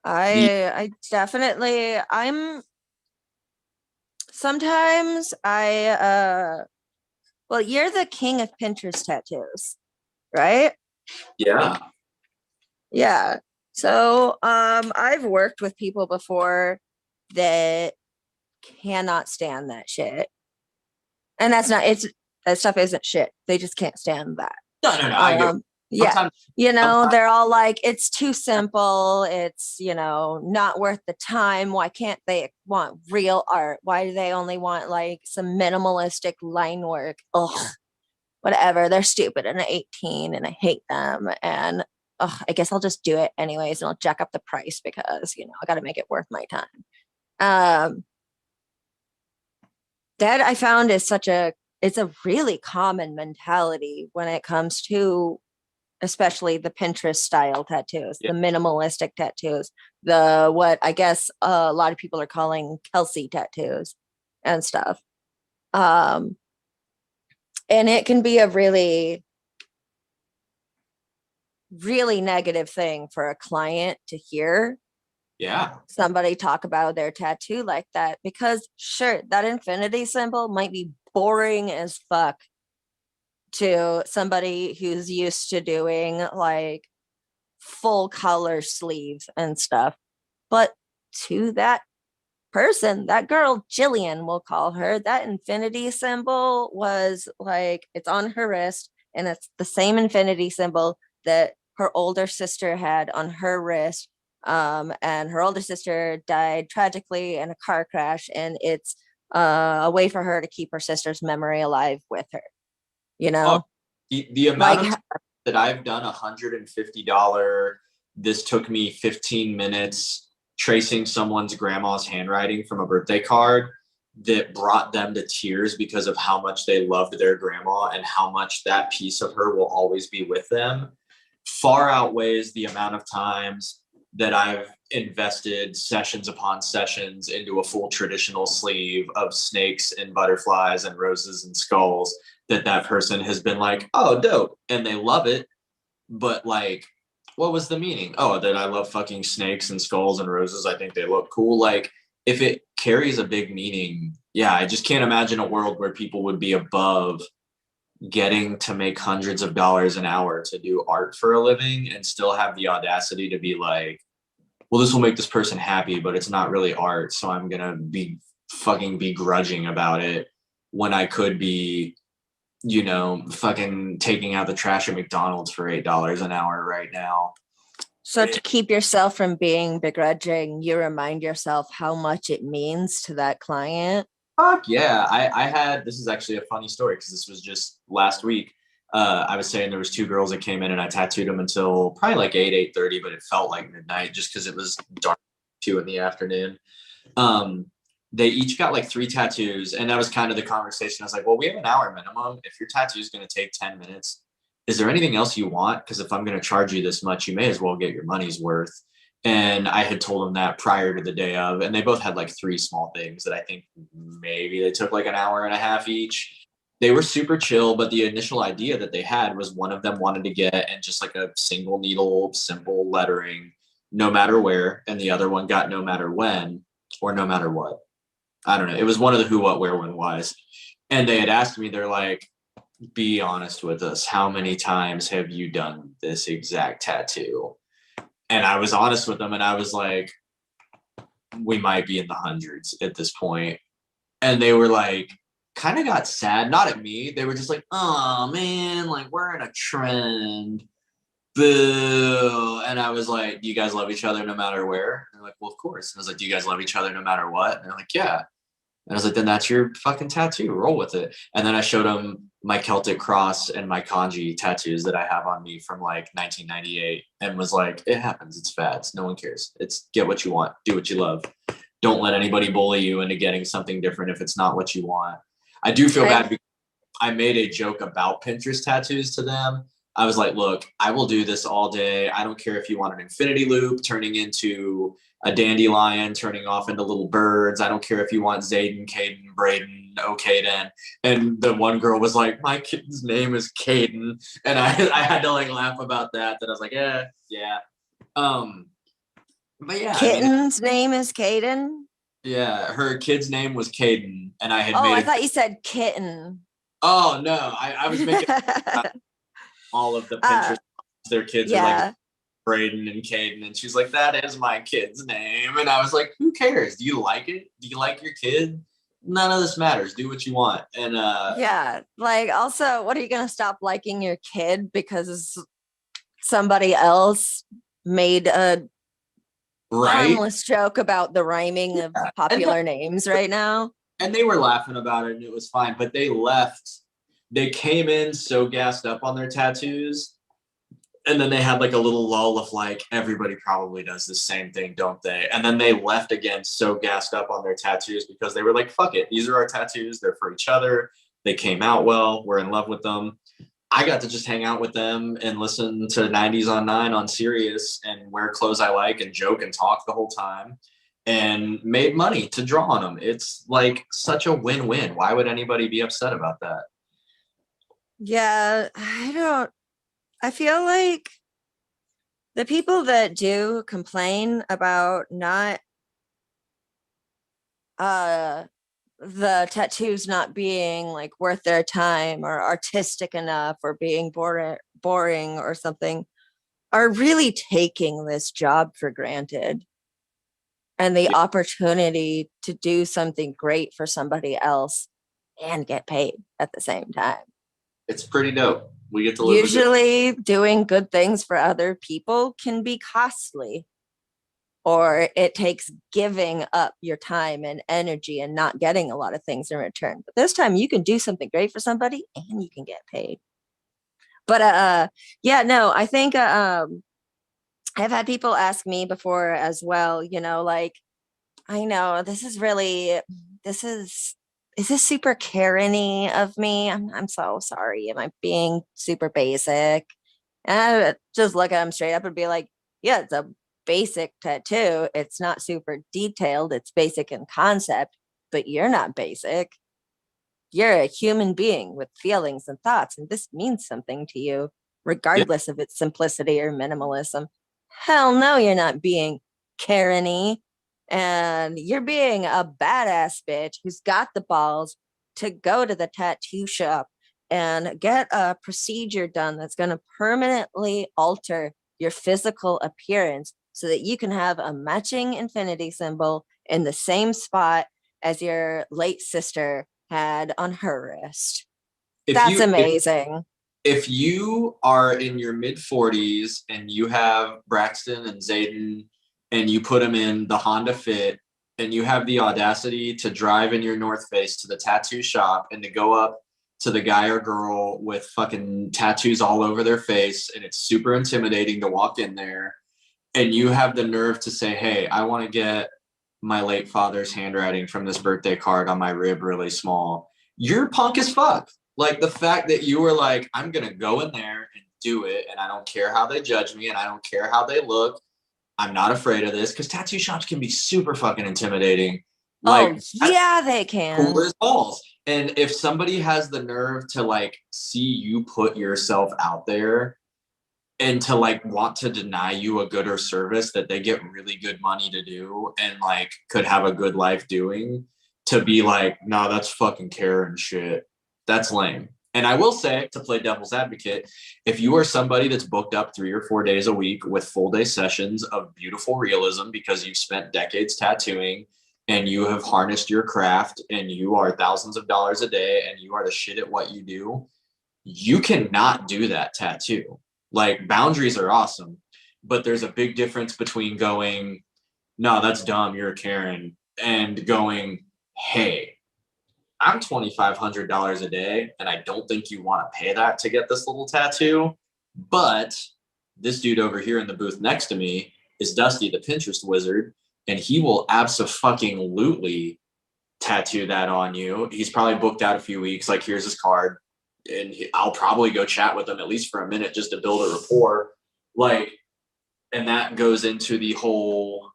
I definitely, sometimes well, you're the king of Pinterest tattoos, right? Yeah. Yeah. So I've worked with people before that cannot stand that shit. And that stuff isn't shit. They just can't stand that. No, I get yeah. sometimes They're all like, it's too simple. It's, not worth the time. Why can't they want real art? Why do they only want like some minimalistic line work? Ugh. Whatever, they're stupid and I'm 18 and I hate them, and I guess I'll just do it anyways, and I'll jack up the price because I got to make it worth my time. That I found is it's a really common mentality when it comes to especially the Pinterest style tattoos, the minimalistic tattoos, what I guess a lot of people are calling Kelsey tattoos and stuff. And it can be a really, really negative thing for a client to hear. Yeah. Somebody talk about their tattoo like that, because sure, that infinity symbol might be boring as fuck to somebody who's used to doing like full color sleeves and stuff. But to that person, that girl Jillian, we'll call her, that infinity symbol was like, it's on her wrist, and it's the same infinity symbol that her older sister had on her wrist, and her older sister died tragically in a car crash, and it's a way for her to keep her sister's memory alive with her, the amount of time that I've done $150, this took me 15 minutes tracing someone's grandma's handwriting from a birthday card that brought them to tears because of how much they loved their grandma and how much that piece of her will always be with them. far outweighs the amount of times that I've invested sessions upon sessions into a full traditional sleeve of snakes and butterflies and roses and skulls, that person has been like, oh, dope, and they love it. But like, what was the meaning? Oh, that I love fucking snakes and skulls and roses. I think they look cool. Like, if it carries a big meaning, yeah, I just can't imagine a world where people would be above getting to make hundreds of dollars an hour to do art for a living and still have the audacity to be like, well, this will make this person happy, but it's not really art, so I'm gonna be fucking begrudging about it when I could be, you know, fucking taking out the trash at McDonald's for $8 an hour right now. So to keep yourself from being begrudging, you remind yourself how much it means to that client. Fuck yeah. I had, this is actually a funny story because this was just last week. I was saying there was 2 girls that came in and I tattooed them until probably like 8:30, but it felt like midnight just because it was dark 2 in the afternoon. They each got like 3 tattoos, and that was kind of the conversation. I was like, well, we have an hour minimum. If your tattoo is going to take 10 minutes, is there anything else you want? Because if I'm going to charge you this much, you may as well get your money's worth. And I had told them that prior to the day of, and they both had like 3 small things that I think maybe they took like an hour and a half each. They were super chill, but the initial idea that they had was one of them wanted to get and just like a single needle, simple lettering, no matter where, and the other one got no matter when or no matter what. I don't know. It was one of the who, what, where, when, whys. And they had asked me, they're like, be honest with us. How many times have you done this exact tattoo? And I was honest with them and I was like, we might be in the hundreds at this point. And they were like, kind of got sad, not at me. They were just like, oh man, like we're in a trend. Boo. And I was like, do you guys love each other no matter where? And they're like, well, of course. And I was like, do you guys love each other no matter what? And they're like, yeah. And I was like, then that's your fucking tattoo. Roll with it. And then I showed them my Celtic cross and my kanji tattoos that I have on me from like 1998 and was like, it happens. It's fads. No one cares. It's get what you want. Do what you love. Don't let anybody bully you into getting something different if it's not what you want. I do feel bad because I made a joke about Pinterest tattoos to them. I was like, look, I will do this all day. I don't care if you want an infinity loop turning into a dandelion, turning off into little birds. I don't care if you want Zayden, Caden, Braden, Okaden. And the one girl was like, my kid's name is Caden. And I had to like laugh about that. That I was like, yeah. But yeah. Kitten's name is Caden? Yeah, her kid's name was Caden. And I had I thought you said kitten. Oh, no. I was making all of the Pinterest, their kids are like Braden and Caden, and she's like, that is my kid's name. And I was like, who cares? Do you like it? Do you like your kid? None of this matters. Do what you want. And yeah, like also, what are you gonna stop liking your kid because somebody else made a harmless joke about the rhyming of popular names right now? And they were laughing about it and it was fine, but they left. They came in so gassed up on their tattoos. And then they had like a little lull of like, everybody probably does the same thing, don't they? And then they left again so gassed up on their tattoos because they were like, fuck it. These are our tattoos. They're for each other. They came out well. We're in love with them. I got to just hang out with them and listen to 90s on 9 on Sirius and wear clothes I like and joke and talk the whole time and made money to draw on them. It's like such a win-win. Why would anybody be upset about that? Yeah, I feel like the people that do complain about not the tattoos not being like worth their time or artistic enough or being boring or something are really taking this job for granted and the opportunity to do something great for somebody else and get paid at the same time. It's pretty dope. We get to live. Usually doing good things for other people can be costly, or it takes giving up your time and energy and not getting a lot of things in return. But this time you can do something great for somebody and you can get paid. But I think I've had people ask me before as well, like, I know is this super Karen-y of me? I'm so sorry. Am I being super basic? And I would just look at him straight up and be like, yeah, it's a basic tattoo. It's not super detailed. It's basic in concept, but you're not basic. You're a human being with feelings and thoughts, and this means something to you, Yeah. regardless of its simplicity or minimalism. Hell no, you're not being Karen-y, and you're being a badass bitch who's got the balls to go to the tattoo shop and get a procedure done that's going to permanently alter your physical appearance so that you can have a matching infinity symbol in the same spot as your late sister had on her wrist. If That's you amazing. if you are in your mid 40s and you have Braxton and Zayden and you put them in the Honda Fit and you have the audacity to drive in your North Face to the tattoo shop and to go up to the guy or girl with fucking tattoos all over their face and it's super intimidating to walk in there and you have the nerve to say, hey, I want to get my late father's handwriting from this birthday card on my rib really small, you're punk as fuck. Like the fact that you were like, I'm going to go in there and do it. And I don't care how they judge me and I don't care how they look. I'm not afraid of this because tattoo shops can be super fucking intimidating. Oh, Like, yeah, they can. cool as balls. And if somebody has the nerve to like see you put yourself out there and to like want to deny you a gooder service that they get really good money to do and like could have a good life doing, to be like, no, that's fucking Karen shit. That's lame. And I will say, to play devil's advocate, if you are somebody that's booked up 3 or 4 days a week with full day sessions of beautiful realism because you've spent decades tattooing and you have harnessed your craft and you are thousands of dollars a day and you are the shit at what you do, you cannot do that tattoo. Like boundaries are awesome, but there's a big difference between going, no, that's dumb, you're a Karen, and going, hey, I'm $2,500 a day, and I don't think you want to pay that to get this little tattoo. But this dude over here in the booth next to me is Dusty, the Pinterest wizard, and he will absolutely tattoo that on you. He's probably booked out a few weeks. Like, here's his card, and I'll probably go chat with him at least for a minute just to build a rapport. Like, and that goes into the whole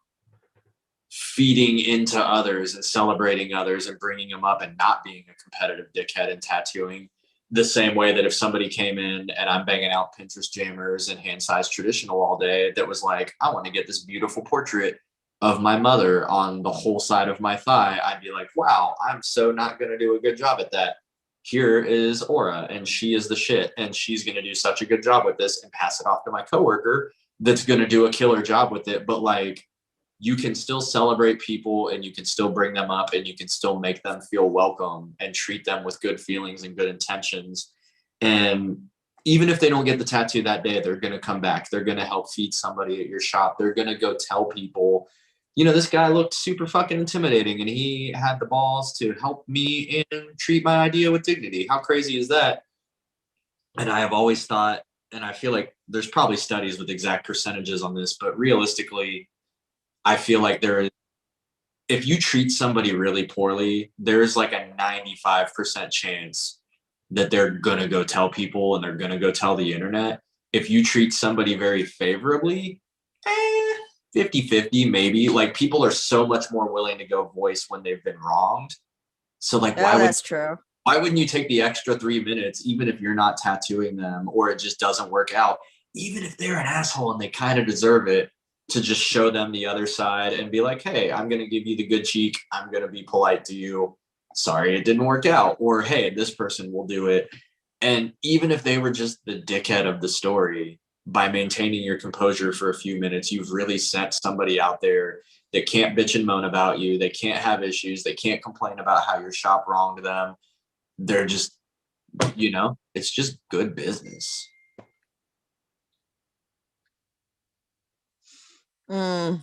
feeding into others and celebrating others and bringing them up and not being a competitive dickhead in tattooing. The same way that if somebody came in and I'm banging out Pinterest jammers and hand-sized traditional all day, that was like, I want to get this beautiful portrait of my mother on the whole side of my thigh, I'd be like, wow, I'm so not going to do a good job at that. Here is Aura, and she is the shit, and she's going to do such a good job with this and pass it off to my coworker that's going to do a killer job with it. But like, you can still celebrate people and you can still bring them up and you can still make them feel welcome and treat them with good feelings and good intentions. And even if they don't get the tattoo that day, they're going to come back. They're going to help feed somebody at your shop. They're going to go tell people, you know, this guy looked super fucking intimidating and he had the balls to help me and treat my idea with dignity. How crazy is that? And I have always thought, and I feel like there's probably studies with exact percentages on this, but realistically, I feel like if you treat somebody really poorly, there's like a 95% chance that they're going to go tell people and they're going to go tell the internet. If you treat somebody very favorably, 50-50 maybe. Like, people are so much more willing to go voice when they've been wronged. So like, Yeah, that's true. Why wouldn't you take the extra 3 minutes, even if you're not tattooing them or it just doesn't work out, even if they're an asshole and they kind of deserve it, to just show them the other side and be like, hey, I'm going to give you the good cheek. I'm going to be polite to you. Sorry, it didn't work out. Or, hey, this person will do it. And even if they were just the dickhead of the story, by maintaining your composure for a few minutes, you've really sent somebody out there that can't bitch and moan about you. They can't have issues. They can't complain about how your shop wronged them. They're just, you know, it's just good business. You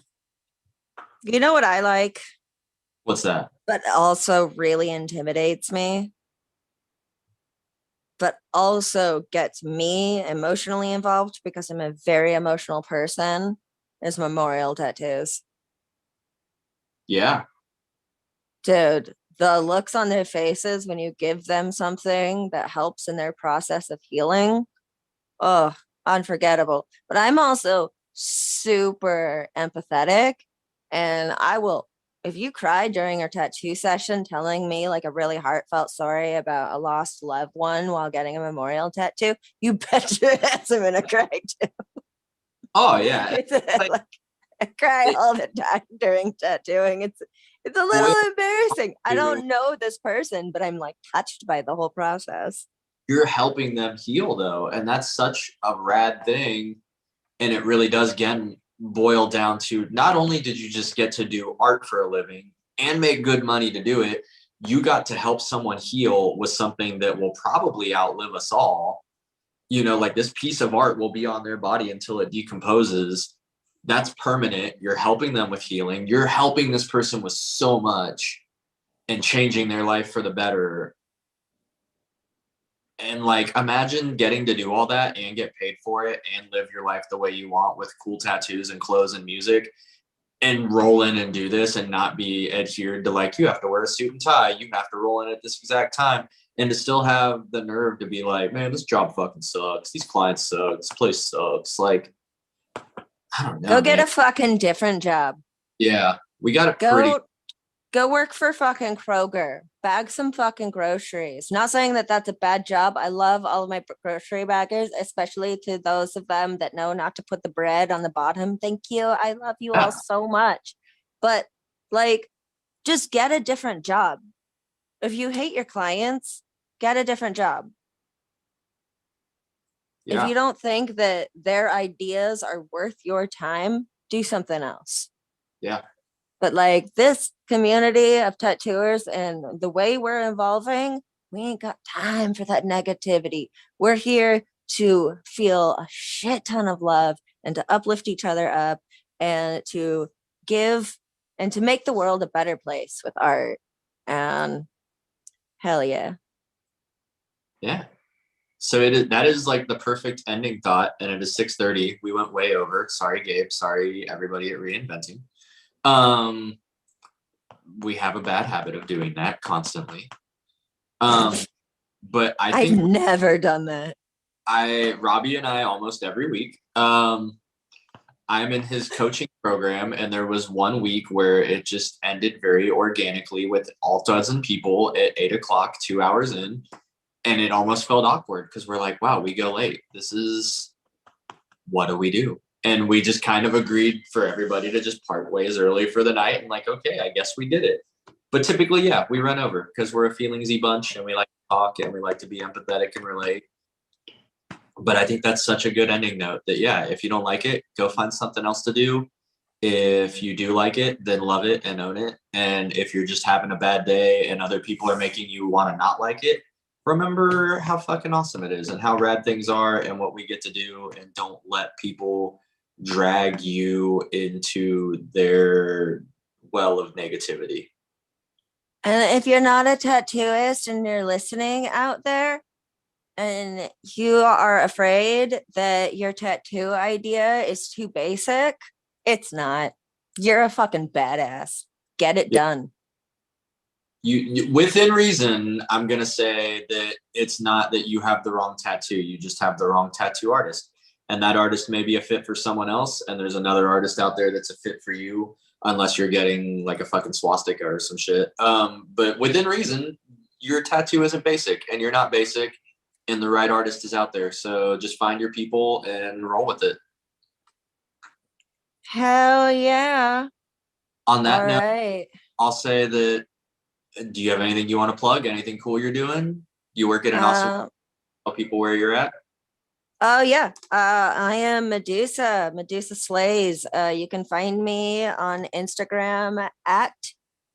know what I like? What's that? But also really intimidates me, but also gets me emotionally involved because I'm a very emotional person, is memorial tattoos. Yeah. Dude, the looks on their faces when you give them something that helps in their process of healing. Oh, unforgettable. But I'm also super empathetic, and I will, if you cry during a tattoo session telling me like a really heartfelt story about a lost loved one while getting a memorial tattoo, you bet your ass I'm gonna cry too. Oh yeah. Like, I cry all the time during tattooing. It's a little embarrassing. I don't know this person, but I'm like touched by the whole process. You're helping them heal though, and that's such a rad thing. And it really does again boil down to, not only did you just get to do art for a living and make good money to do it, you got to help someone heal with something that will probably outlive us all. You know, like this piece of art will be on their body until it decomposes. That's permanent. You're helping them with healing. You're helping this person with so much and changing their life for the better. And like, imagine getting to do all that and get paid for it and live your life the way you want with cool tattoos and clothes and music, and roll in and do this and not be adhered to like, you have to wear a suit and tie, you have to roll in at this exact time, and to still have the nerve to be like, man, this job fucking sucks. These clients suck. This place sucks. Like, I don't know. Go get a fucking different job. Yeah, we got it pretty. Go work for fucking Kroger. Bag some fucking groceries. Not saying that that's a bad job. I love all of my grocery baggers, especially to those of them that know not to put the bread on the bottom. Thank you. I love you all so much. But like, just get a different job. If you hate your clients, get a different job. Yeah. If you don't think that their ideas are worth your time, do something else. Yeah. But like this community of tattooers and the way we're evolving, we ain't got time for that negativity. We're here to feel a shit ton of love and to uplift each other up and to give and to make the world a better place with art. And hell yeah. Yeah. So that is like the perfect ending thought. And it is 6:30. We went way over. Sorry, Gabe. Sorry, everybody at Reinventing. We have a bad habit of doing that constantly. But I think I've never done that. Robbie and I almost every week. I'm in his coaching program, and there was one week where it just ended very organically with all dozen people at 8:00, 2 hours in, and it almost felt awkward because we're like, wow, we go late. What do we do? And we just kind of agreed for everybody to just part ways early for the night, and like, okay, I guess we did it. But typically, yeah, we run over because we're a feelingsy bunch and we like to talk and we like to be empathetic and relate. But I think that's such a good ending note that, yeah, if you don't like it, go find something else to do. If you do like it, then love it and own it. And if you're just having a bad day and other people are making you want to not like it, remember how fucking awesome it is and how rad things are and what we get to do. And don't let people drag you into their well of negativity. And if you're not a tattooist and you're listening out there and you are afraid that your tattoo idea is too basic, it's not. You're a fucking badass. Get it done. You within reason, I'm going to say that it's not that you have the wrong tattoo. You just have the wrong tattoo artist. And that artist may be a fit for someone else. And there's another artist out there that's a fit for you, unless you're getting like a fucking swastika or some shit. But within reason, your tattoo isn't basic and you're not basic, and the right artist is out there. So just find your people and roll with it. Hell yeah. On that All note, right. I'll say that, do you have anything you want to plug? Anything cool you're doing? You work at an awesome, tell people where you're at? Oh yeah. I am Medusa Slays. You can find me on Instagram at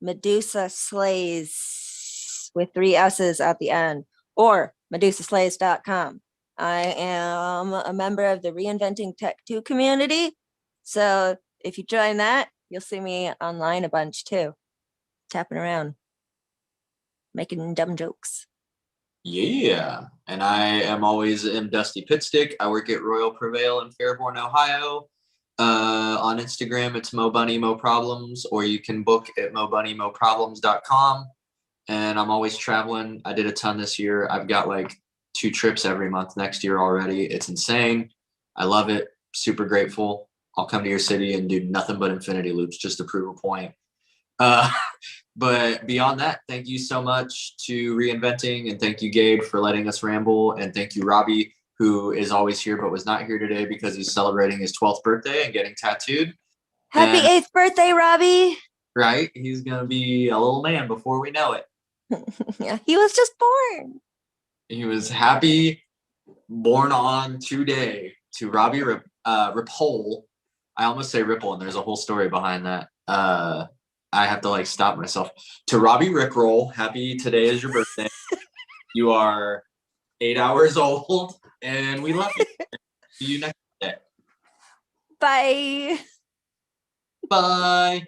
Medusa Slays with 3 S's at the end, or medusaslays.com. I am a member of the Reinventing Tattoo community. So if you join that, you'll see me online a bunch too, tapping around, making dumb jokes. Yeah. And I am always in Dusty Pitstick. I work at Royal Prevail in Fairborn, Ohio. On Instagram, it's Mo Bunny Mo Problems, or you can book at mobunnymoproblems.com. And I'm always traveling. I did a ton this year. I've got like 2 trips every month next year already. It's insane. I love it. Super grateful. I'll come to your city and do nothing but infinity loops just to prove a point. But beyond that, thank you so much to Reinventing, and thank you, Gabe, for letting us ramble, and thank you, Robbie, who is always here but was not here today because he's celebrating his 12th birthday and getting tattooed. Happy And, 8th birthday, Robbie. right? He's gonna be a little man before we know it. Yeah, he was just born. He was happy, born on today to Robbie Ripoll. I almost say Ripple, and there's a whole story behind that. I have to like stop myself. To Robbie Rickroll, happy today is your birthday. You are 8 hours old, and we love you. See you next day. Bye. Bye.